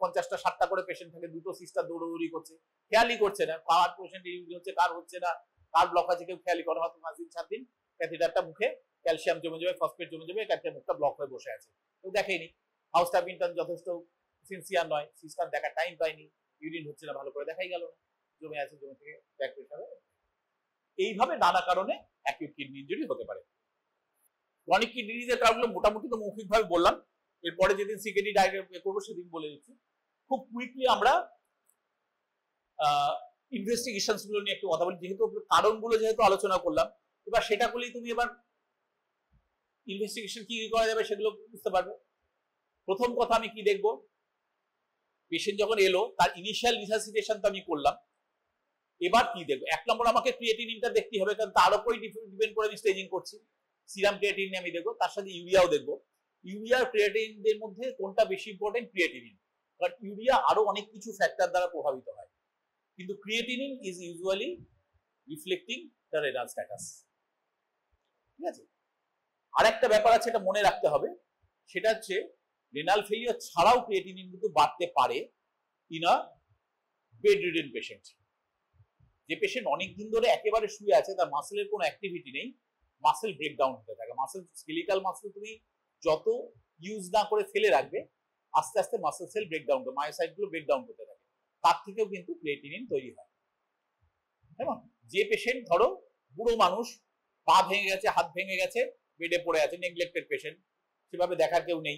50টা 60টা করে পেশেন্ট থাকে, দুটো সিস্টার দৌড়দৌড়ি করছে, খেয়ালই করছে না কার পেশেন্ট ইউজ হচ্ছে, কার হচ্ছে না, কার ব্লক আছে কেউ খেয়ালই করে, হয়তো 5 দিন 7 দিন ক্যাথিটারটা মুখে ক্যালসিয়াম জমে যাবে, ফসফেট জমে যাবে, ক্যাথিটার মুখটা ব্লক হয়ে বসে আছে, কেউ দেখেনি। হাউস স্টাফ ইন্টার্ন যথেষ্ট সিনসিয়ার নয়, সিস্টার দেখা টাইম পাইনি, ইউরিন হচ্ছে না ভালো করে, দেখাই গেল না, জমে আছে, জমে থেকে ব্যাক প্রেসার। এইভাবে নানা কারণে অ্যাকিউট কিডনি ইনজুরি হতে পারে। ক্রনিক কিডনি ডিজিজের কারণগুলো মোটামুটি তো মৌখিকভাবে বললাম, এরপরে যেদিন সিকেডি ডায়াগ্রাম করবো সেদিন বলে দিচ্ছি। খুব কুইকলি আমরা ইনভেস্টিগেশনস গুলো নিয়ে একটু কথা বলি, যেহেতু কারণগুলো যেহেতু আলোচনা করলাম, এবার সেটা করলেই তুমি এবার ইনভেস্টিগেশন কি করা যাবে সেগুলো বুঝতে পারবে। প্রথম কথা আমি কি দেখবো, পেশেন্ট যখন এলো তার ইনিশিয়াল রিসাসিটেশন তো আমি করলাম, এবার কি দেখবো? 1 নম্বর আমাকে ক্রিয়েটিনিনটা দেখতে হবে, কারণ তার উপরই ডিপেন্ড করে আমি স্টেজিং করছি। সিরাম ক্রিয়েটিনিন আমি দেখবো, তার সাথে ইউরিয়াও দেখবো। ইউরিয়া ক্রিয়েটিনিনদের মধ্যে কোনটা বেশি ইম্পর্টেন্ট? ক্রিয়েটিনিন, কারণ ইউরিয়া আরো অনেক কিছু ফ্যাক্টর দ্বারা প্রভাবিত হয়, কিন্তু creatinine is usually reflecting the renal status. ঠিক আছে, আরেকটা ব্যাপার আছে, এটা মনে রাখতে হবে, সেটা হচ্ছে রেনাল ফেলিওর ছাড়াও ক্রিয়েটিনিন কিন্তু বাড়তে পারে in a bed ridden patient. যে পেশেন্ট অনেকদিন ধরে একেবারে শুয়ে আছে, তার মাসেলের কোনো অ্যাক্টিভিটি নেই, মাসেল ব্রেকডাউন হতে থাকে। মাসেল, স্কেলিটাল মাসেল তুমি যত ইউজ না করে ফেলে রাখবে, আস্তে আস্তে মাসেল সেল ব্রেকডাউন, মায়োসাইট গুলো ব্রেকডাউন করতে থাকে, তার থেকেও কিন্তু ক্রিয়েটিনিন তৈরি হয়। এবং যে পেশেন্ট ধরো বুড়ো মানুষ, পা ভেঙে গেছে, হাত ভেঙে গেছে, বেডে পড়ে আছে, নেগলেক্টেড পেশেন্ট, সেভাবে দেখার কেউ নেই,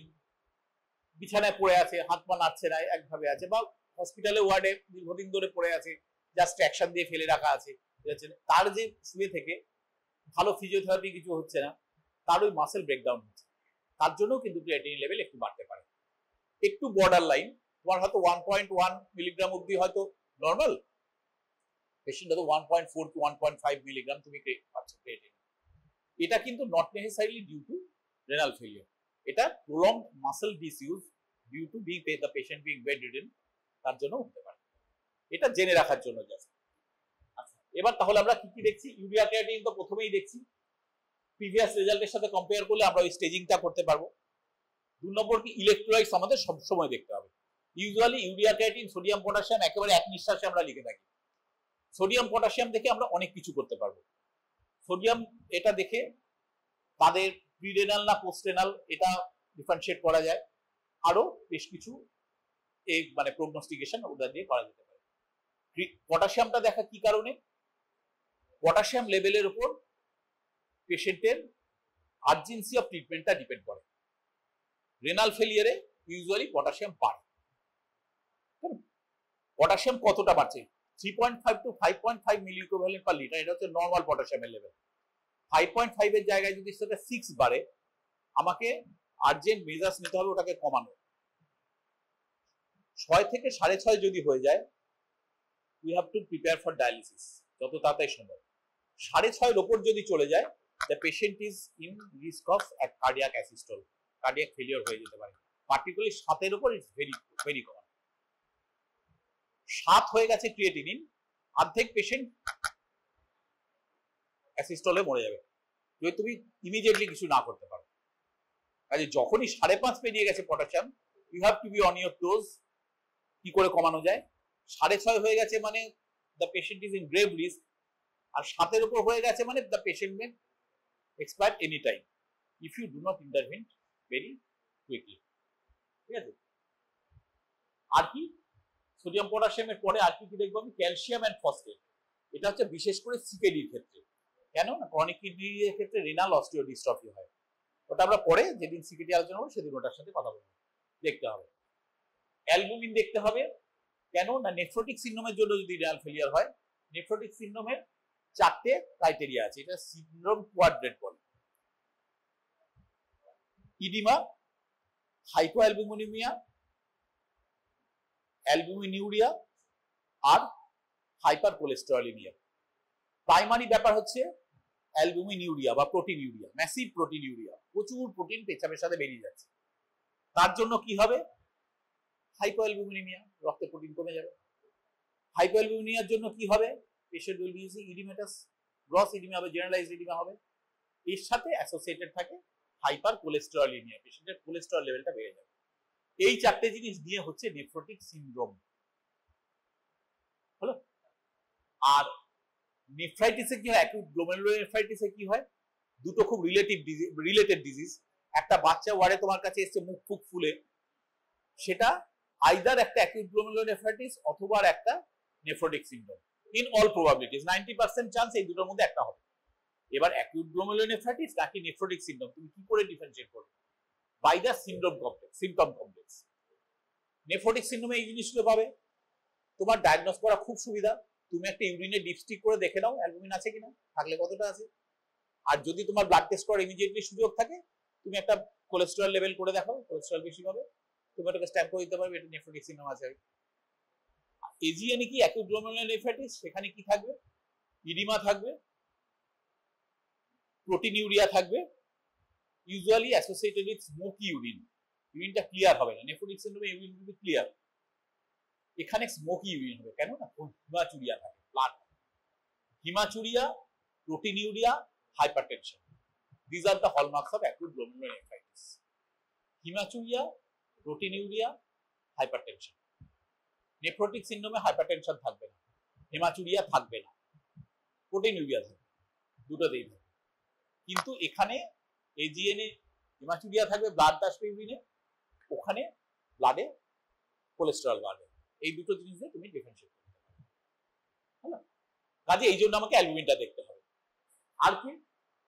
বিছানায় পড়ে আছে, হাত পা নাড়ছে না, একভাবে আছে, বা হসপিটালে ওয়ার্ডে দীর্ঘদিন ধরে পড়ে আছে, জাস্ট অ্যাকশন দিয়ে ফেলে রাখা আছে, তার যে শুয়ে থেকে ভালো ফিজিওথেরাপি কিছু হচ্ছে না, তার ওই মাসেল ব্রেকডাউন হচ্ছে, তার জন্য কিন্তু ক্রিয়েটিনিন লেভেল একটু বাড়তে পারে। একটু বর্ডার লাইন, তোমার হয়তো 1.1 মিলিগ্রাম অব্দি হয়তো নর্মাল, পেশেন্ট হয়তো 1.4 টু 1.5 মিলিগ্রাম তুমি পাচ্ছ ক্রিয়েটিনিন। এটা কিন্তু not necessarily due to renal failure, এটা prolonged muscle disuse due to being the patient being bedridden, তার জন্য হতে পারে। এটা জেনে রাখার জন্য জাস্ট। আচ্ছা, এবার তাহলে আমরা কি কি দেখছি? ইউরিয়া ক্রিয়েটিনিন তো প্রথমেই দেখছি, প্রিভিয়াস রেজাল্টের সাথে কম্পেয়ার করলে আমরা ওই স্টেজিংটা করতে পারবো। 2 নম্বর কি, ইলেকট্রোলাইটস আমাদের সবসময় দেখতে হবে। Usually urea creatinine, sodium, potassium একেবারে এক নিঃশ্বাসে আমরা লিখে থাকি। সোডিয়াম পটাশিয়াম দেখে আমরা অনেক কিছু করতে পারবো। সোডিয়াম এটা দেখে তাদের প্রিরেনাল না পোস্টরেনাল এটা ডিফারেন্সিয়েট করা যায়, আরো বেশ কিছু এই মানে প্রগনোস্টিকেশন ওটা দিয়ে করা যেতে পারে। পটাশিয়ামটা দেখা কি কারণে? পটাশিয়াম লেভেলের উপর পেশেন্টের আর্জেন্সি অফ ট্রিটমেন্টটা ডিপেন্ড করে। রেনাল ফেলিয়ারে ইউজুয়ালি পটাশিয়াম বাড়ে। পটাশিয়াম কতটা বাড়ছে? 3.5 টু 5.5 মিলি ইকুইভ্যালেন্ট পার লিটার, এটা হচ্ছে নরমাল পটাশিয়ামের লেভেল। 5.5 এর জায়গায় যদি সেটা 6 বাড়ে, আমাকে আর্জেন্ট মেজার্স নিতে হবে ওটাকে কমানো। 6 থেকে 6.5 যদি হয়ে যায়, we have to prepare for dialysis যত তাড়াতাড়ি সম্ভব। 6.5 এর উপর যদি চলে যায়, the patient is in risk of cardiac asystole, cardiac failure হয়ে যেতে পারে। পার্টিকুলারলি 7 এর উপর ইটস ভেরি ভেরি কমন। 7 হয়ে গেছে ক্রিয়েটিনিন, অর্ধেক পেশেন্ট অ্যাসিস্টলে মরে যাবে যদি তুমি ইমিডিয়েটলি কিছু না করতে পারো। কাজে যখনই 5.5 পেরিয়ে গেছে potassium, you have to be on your toes, কি করে কমানো যায়। 6.5 হয়ে গেছে মানে the patient is in grave risk, আর 7 এর উপর হয়ে গেছে মানে the patient may expire any time if you do not intervene very quickly. ঠিক আছে, আর কি সোডিয়াম পটাশিয়ামের পরে আর কি কি দেখবো আমি? Calcium and phosphate. এটা হচ্ছে বিশেষ করে সিকেডির ক্ষেত্রে, কেন না ক্রনিক কিডনির ক্ষেত্রে রেনাল অস্টিওডিস্ট্রফি হয়, ওটা আমরা পরে যেদিন সিকেডি আলোচনা করবো সেদিন ওটার সাথে কথা বলবো। দেখতে হবে অ্যালবুমিন দেখতে হবে, কেন না নেফ্রোটিক সিন্ড্রোমের জন্য যদি রেনাল ফেলিয়ার হয়, নেফ্রোটিক সিন্ড্রোমের 4টে ক্রাইটেরিয়া আছে, এটা সিন্ড্রোম কোয়াড্রেট বলে। ইডিমা, হাইপোঅ্যালবুমিনিমিয়া, অ্যালবুমিনিউরিয়া আর হাইপার কোলেস্টেরলিমিয়া। প্রাইমারি ব্যাপার হচ্ছে অ্যালবুমিনিউরিয়া বা protein urea, massive protein urea, প্রচুর প্রোটিন পেচ্ছাপের সাথে বেরিয়ে যাচ্ছে। তার জন্য কি হবে? হাইপোঅ্যালবুমিনিমিয়া, রক্তে প্রোটিন কমে যাবে। হাইপোঅ্যালবুমিনিয়ার জন্য কি হবে? Patient will be using edematous, gross edema হবে, জেনারেলাইজড ইডিমা হবে। এর সাথে অ্যাসোসিয়েটেড থাকে হাইপার কোলেস্টেরলিমিয়া, পেশেন্টের কোলেস্টেরল লেভেলটা বেড়ে যাবে। এই 4টে জিনিস নিয়ে হচ্ছে নেফ্রোটিক সিনড্রোম হলো। আর নেফ্রাইটিসে কি হয়? অ্যাকিউট গ্লোমেরুলোনেফ্রাইটিসে কি হয়? দুটো খুব রিলেটেড ডিজিজ। একটা বাচ্চা ওয়ার্ডে তোমার কাছে এসছে মুখ ফুক ফুলে, সেটা আইদার একটা অ্যাকিউট গ্লোমেরুলোনেফ্রাইটিস অথবা একটা nephrotic syndrome. In all probabilities 90% chance এই দুটোর মধ্যে একটা হবে। এবার অ্যাকিউট গ্লোমেরুলোনেফ্রাইটিস নাকি নেফ্রোটিক সিনড্রোম তুমি কি করে ডিফারেন্সিয়েট করবে? By the symptom complex. Nephrotic সিন্ড্রোমে এই জিনিসগুলো পাবে। তোমার ডায়াগনোস করা খুব সুবিধা। তুমি একটা ইউরিনে ডিপস্টিক করে দেখে নাও অ্যালবুমিন আছে কিনা, থাকলে কতটা আছে। আর যদি তোমার ব্লাড টেস্ট করার ইমিডিয়েটলি সুযোগ থাকে, তুমি একটা কোলেস্টেরল লেভেল করে দেখো, কোলেস্টেরল বেশি হবে, তুমি এটাকে স্ট্যাম্প করে দিতে পারবে এটা নেফ্রোটিক সিন্ড্রোম আছে। এজিএনএ কি অ্যাকিউট গ্লোমেরুলার নেফ্রাইটিস, সেখানে কি থাকবে, ইডিমা থাকবে, প্রোটিনিউরিয়া থাকবে, usually associated with smoky urine. ইউরিনটা ক্লিয়ার হবে না, নেফ্রোটিক সিন্ড্রোমে ইউরিন কিন্তু ক্লিয়ার, এখানে স্মোকি ইউরিন হবে। কেন না, হিমাচুরিয়া থাকে, blood, haematuria, proteinuria, hypertension, this are the hallmarks of acute glomerular nephritis. Haematuria, proteinuria, hypertension. Nephrotic সিন্ড্রোমে হাইপারটেনশন থাকবে না, হেমাচুরিয়া থাকবে না, প্রোটিনিউরিয়া থাকবে, দুটোতেই থাকবে। কিন্তু এখানে এজিএনএ হেমাচুরিয়া থাকবে, ব্লাড আসবে ইউরিনে, ওখানে ব্লাডে কোলেস্টেরল বাড়বে। এই দুটো জিনিস দিয়ে তুমি ডিফারেন্সিয়েট করতে পারবে। হ্যাঁ, কাজে এই জন্য আমাকে অ্যালবুমিনটা দেখতে হবে। আর কি,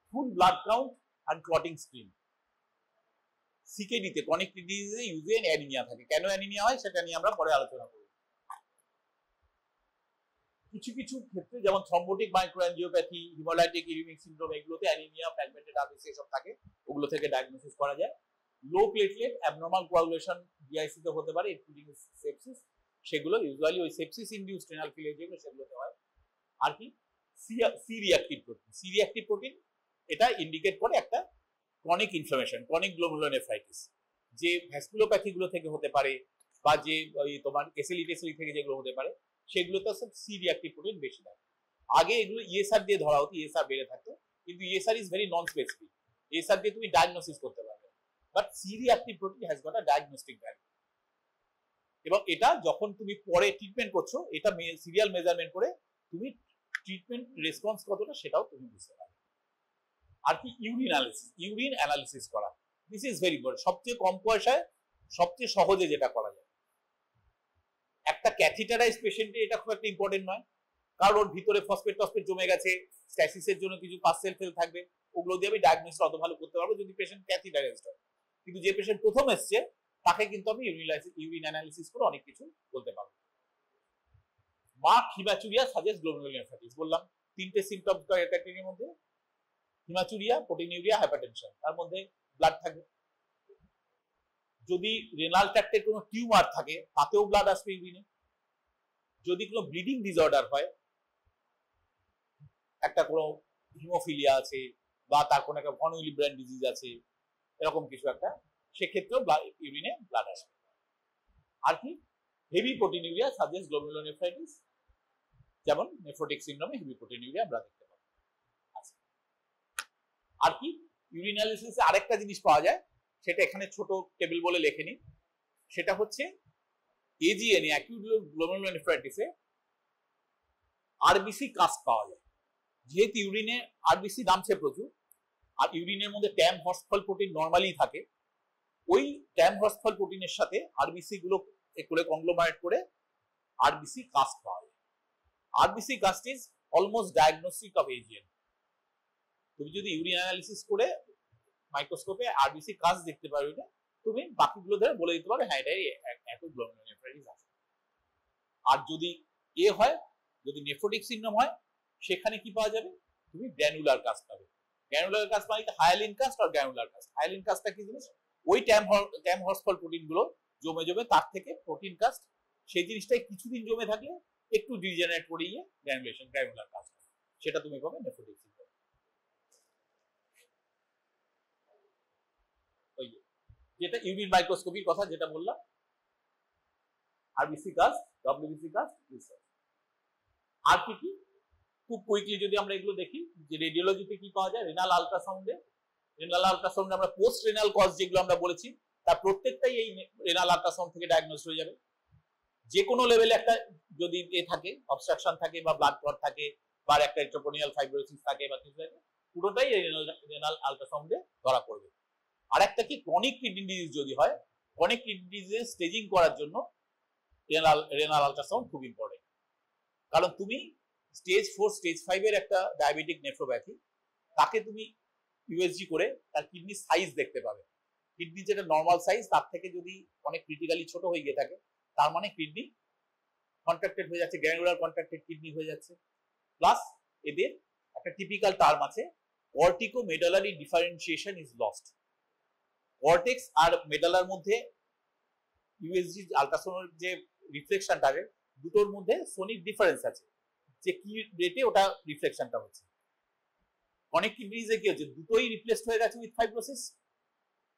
ফুল ব্লাড কাউন্ট আর ক্লটিং স্ক্রিন। সিকেডিতে ক্রনিক কিডনি ডিজিজে ইউজুয়ালি অ্যানিমিয়া থাকে। কেন অ্যানিমিয়া হয় সেটা নিয়ে আমরা পরে আলোচনা করব। কিছু কিছু ক্ষেত্রে যেমন thrombotic microangiopathy, hemolytic uremic syndrome, এগুলোতে অ্যানিমিয়া, ফ্র্যাগমেন্টেড আরবিসি এসব থাকে, ওগুলো থেকে ডায়াগনোসিস করা যায়। Low platelet abnormal coagulation DIC তে হতে পারে, ইনক্লুডিং সেপসিস, সেগুলো ইউজুয়ালি ওই সেপসিস ইনডিউসড রেনাল ফেলিয়ার যেগুলো সেগুলোতে হয়। আর কি, C reactive protein. C reactive protein এটা ইন্ডিকেট করে একটা chronic inflammation, chronic glomerular nephritis, যে ভ্যাসকুলোপ্যাথি গুলো থেকে হতে পারে, বা যে তোমার এসএলই থেকে যেগুলো হতে পারে, সেগুলোতে সব সি রিঅ্যাক্টিভ প্রোটিন বেশি থাকে। আগে এগুলো ইএসআর দিয়ে ধরা হতো, ইএসআর বেড়ে থাকতো, কিন্তু ESR is very non specific. ESR দিয়ে তুমি ডায়াগনোসিস করতে পারবে, but C reactive protein has got a diagnostic value. এবং এটা যখন তুমি পরে ট্রিটমেন্ট করছো, এটা সিরিয়াল মেজারমেন্ট করে তুমি ট্রিটমেন্ট রেসপন্স কতটা সেটাও তুমি বুঝতে পারবে। আর কি, ইউরিন অ্যানালিসিস করা, দিস ইজ ভেরি গুড। সবচেয়ে কম পয়সায় সবচেয়ে সহজে যেটা করা যায়। একটা ক্যাথিটারাইজ পেশেন্টে এটা খুব একটা ইম্পর্টেন্ট নয়, কারণ ওর ভিতরে ফসফেট জমে গেছে, স্ট্যাসিসের জন্য কিছু পার্সেল ফেল থাকবে, ওগুলো দিয়ে আমি ডায়াগনোসিস অত ভালো করতে পারবো যদি পেশেন্ট ক্যাথিটারাইজড হয়। কিন্তু যে পেশেন্ট প্রথম এসছে, তাকে কিন্তু আমি ইউরিন অ্যানালিসিস করে অনেক কিছু বলতে পারবো। Marked haematuria suggest glomerular nephritis, বললাম তিনটে সিমটম ক্যাটাগরির মধ্যে, হিমাচুরিয়া, প্রোটিনিউরিয়া, হাইপারটেনশন, তার মধ্যে ব্লাড থাকবে। যদি রেনাল ট্র্যাক্টের কোনো টিউমার থাকে, তাতেও ব্লাড আসবে ইউরিনে। যদি কোনো ব্লিডিং ডিসঅর্ডার হয়, একটা কোনো হিমোফিলিয়া আছে, বা তার কোনো একটা ভন উইলিব্র্যান্ড ডিজিজ আছে, এরকম কিছু একটা, সেক্ষেত্রেও ইউরিনে ব্লাড আসবে। আর কি, heavy proteinuria suggest glomerular nephritis, যেমন নেফ্রোটিক সিনড্রোমে হেভি প্রোটিনিউরিয়া আমরা দেখতে পাবো। আর কি, ইউরিন অ্যানালিসিসে আরেকটা জিনিস পাওয়া যায়, সেটা এখানে ছোট টেবিল বলে লেখে নি, সেটা হচ্ছে এজিএনএ অ্যাকিউট গ্লোমেরুলার নেফ্রাইটিসে আরবিসি কাস্ট পাওয়া যায়। যেহেতু ইউরিনে আরবিসি নামছে প্রচুর, আর ইউরিনের মধ্যে ট্যাম হর্সফল প্রোটিন নরমালি থাকে, ওই ট্যাম হর্সফল প্রোটিনের সাথে আরবিসি গুলো করে কংগ্লোমারেট করে আরবিসি কাস্ট পাওয়া যায়। RBC cast is almost diagnostic of AGN. তুমি যদি ইউরিন অ্যানালিসিস করে মাইক্রোস্কোপে আরবিসি কাস্ট দেখতে পারবে না, তুমি বাকিগুলো ধরে বলে দিতে পারবে হ্যাঁ এটাই এত গ্লোমেরুলার নেফ্রাইটিস আছে। আর যদি হয়, যদি নেফ্রোটিক সিনড্রোম হয়, সেখানে কি পাওয়া যাবে, তুমি গ্র্যানুলার কাস্ট পাবে। গ্র্যানুলার কাস্ট মানে হায়ালিন কাস্ট আর গ্র্যানুলার কাস্ট। হায়ালিন কাস্টটা কি জিনিস, ওই ট্যাম হর্সফল প্রোটিন গুলো জমে তার থেকে প্রোটিন কাস্ট, সেই জিনিসটাই কিছুদিন জমে থাকলে একটু ডিজেনারেট করে গিয়ে গ্র্যানুলার কাস্ট, সেটা তুমি পাবে নেফ্রোটিক সিনড্রোম। ওই যেটা ইউরিন মাইক্রোস্কোপির কথা যেটা বললাম, আরবিসি কাস্ট, ডব্লিউবিসি কাস্ট, আর কি কি খুব কুইকলি যদি আমরা এগুলো দেখি, যে রেডিওলজিতে কি পাওয়া যায়, রেনাল আল্ট্রাসাউন্ডে আমরা পোস্ট রেনাল কজ যেগুলো আমরা বলেছি, তার প্রত্যেকটাই এই রেনাল আল্ট্রাসাউন্ড থেকে ডায়াগনোস হয়ে যাবে। যে কোনো লেভেলে একটা যদি থাকে, অবস্ট্রাকশন থাকে, বা ব্লাড ক্লট থাকে, বা একটা ইন্ট্রাপোনিয়াল ফাইব্রোসিস থাকে, বা কিছু থাকে, পুরোটাই রেনাল আল্ট্রাসাউন্ডে ধরা পড়বে। আর একটা কি, ক্রনিক কিডনি ডিজিজ যদি হয়, ক্রনিক কিডনি ডিজিজ স্টেজিং করার জন্য রেনাল আল্ট্রাসাউন্ড খুব ইম্পর্টেন্ট। কারণ তুমি স্টেজ 4 স্টেজ 5 এর একটা ডায়াবেটিক নেফ্রোপ্যাথি, তাকে তুমি ইউএসজি করে তার কিডনি সাইজ দেখতে পাবে, কিডনি যেটা নর্মাল সাইজ তার থেকে যদি অনেক ক্রিটিক্যালি ছোট হয়ে গিয়ে থাকে, তার মানে কিডনি কন্ট্রাক্টেড হয়ে যাচ্ছে, গ্র্যানুলার কন্ট্রাক্টেড কিডনি হয়ে যাচ্ছে। প্লাস এদের একটা টিপিক্যাল টার্ম আছে, কর্টিকোমেডালারি ডিফারেন্সিয়েশন ইজ লস্ট। কর্টেক্স আর মেডালার মধ্যে ইউএসজি আল্ট্রাসোনোর যে রিফ্লেকশনটা আছে, দুটোর মধ্যে সোনিক ডিফারেন্স আছে, যে কি রেটে ওটা রিফ্লেকশনটা হচ্ছে। অনেক কিডনিজে কি হচ্ছে, দুটোই রিপ্লেসড হয়ে গেছে উইথ ফাইব্রোসিস,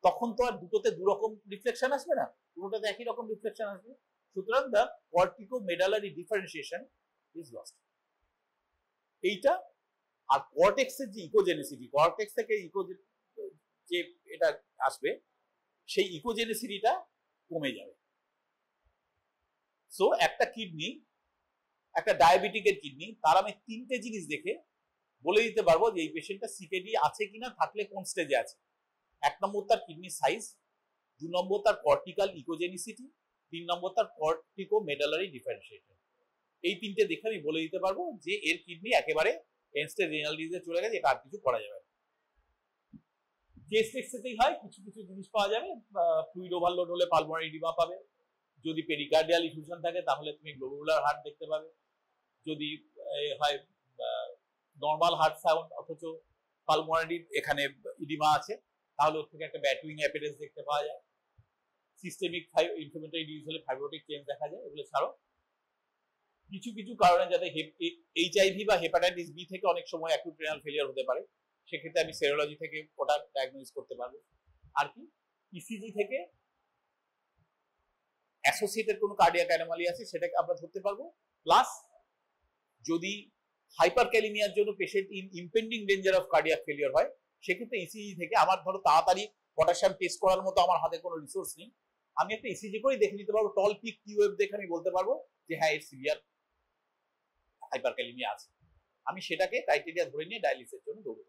তখন তো আর দুটোতে দু রকম রিফ্লেকশন আসবে না, পুরোটাতে একই রকম রিফ্লেকশন আসবে। সুতরাং দ্য কর্টিকোমেডালারি ডিফারেন্সিয়েশন ইজ লস্ট। এইটা আর কর্টেক্সের যে ইকোজেনেসিটি, কর্টেক্স থেকে যে এটা আসবে, সেই ইকোজেনেসিটিটা কমে যাবে। সো একটা কিডনি, একটা ডায়াবেটিকের কিডনি, তার আমি তিনটে জিনিস দেখে বলে দিতে পারবো যে এই পেশেন্টটা সিকেডি আছে কিনা, থাকলে কোন স্টেজে আছে। 1 নম্বর তার কিডনি সাইজ, 2 নম্বর তার কর্টিক্যাল ইকোজেনিসিটি, 3 নম্বর তার কর্টিকোমেডালারি ডিফারেন্সিয়েশন। এই তিনটে দেখে আমি বলে দিতে পারবো যে এর কিডনি একেবারে এন্ড স্টেজ রেনাল ডিজিজে চলে গেছে, এটা আর কিছু করা যাবে না। কেস টেক্সেতেই হয়, কিছু কিছু জিনিস পাওয়া যাবে। ফ্লুইড ওভারলোড হলে পালমোনারি এডিমা পাবে, যদি পেরিকার্ডিয়াল ইফিউশন থাকে তাহলে তুমি গ্লোবুলার হার্ট দেখতে পাবে, যদি হয় নর্মাল হার্ট সাউন্ড অথচ পালমোনারি এখানে ইডিমা আছে, তাহলে ওর থেকে একটা ব্যাটুইং অ্যাপিয়ারেন্স দেখতে পাওয়া যায়। সিস্টেমিক ইনফ্লামেটরি ডিজিজ হলে ফাইব্রোটিক চেঞ্জ দেখা যায়। এগুলো ছাড়াও কিছু কিছু কারণে, যাতে এইচআইভি বা হেপাটাইটিস বি থেকে অনেক সময় অ্যাকিউট রেনাল ফেলিয়ার হতে পারে, সেক্ষেত্রে আমি সেরোলজি থেকে ওটা ডায়াগনোজ করতে পারবো। আর কি ইসিজি থেকে অ্যাসোসিয়েটেড কোনো কার্ডিয়াক অ্যানোমালি আছে সেটাকে আমরা ধরতে পারবো। প্লাস যদি হাইপারক্যালিমিয়ার জন্য patient impending danger of cardiac failure হয়, সেক্ষেত্রে ইসিজি থেকে আমার ধরো তাড়াতাড়ি পটাশিয়াম টেস্ট করার মতো আমার হাতে কোনো রিসোর্স নেই, আমি একটা ইসিজি করেই দেখে নিতে পারবো, টল পিক টিউব দেখে আমি বলতে পারবো যে হ্যাঁ এর সিভিয়ার হাইপারক্যালিমিয়া আছে। আমি সেটাকে ক্রাইটেরিয়া ধরে নিয়ে ডায়ালিসিসের জন্য দৌড়তে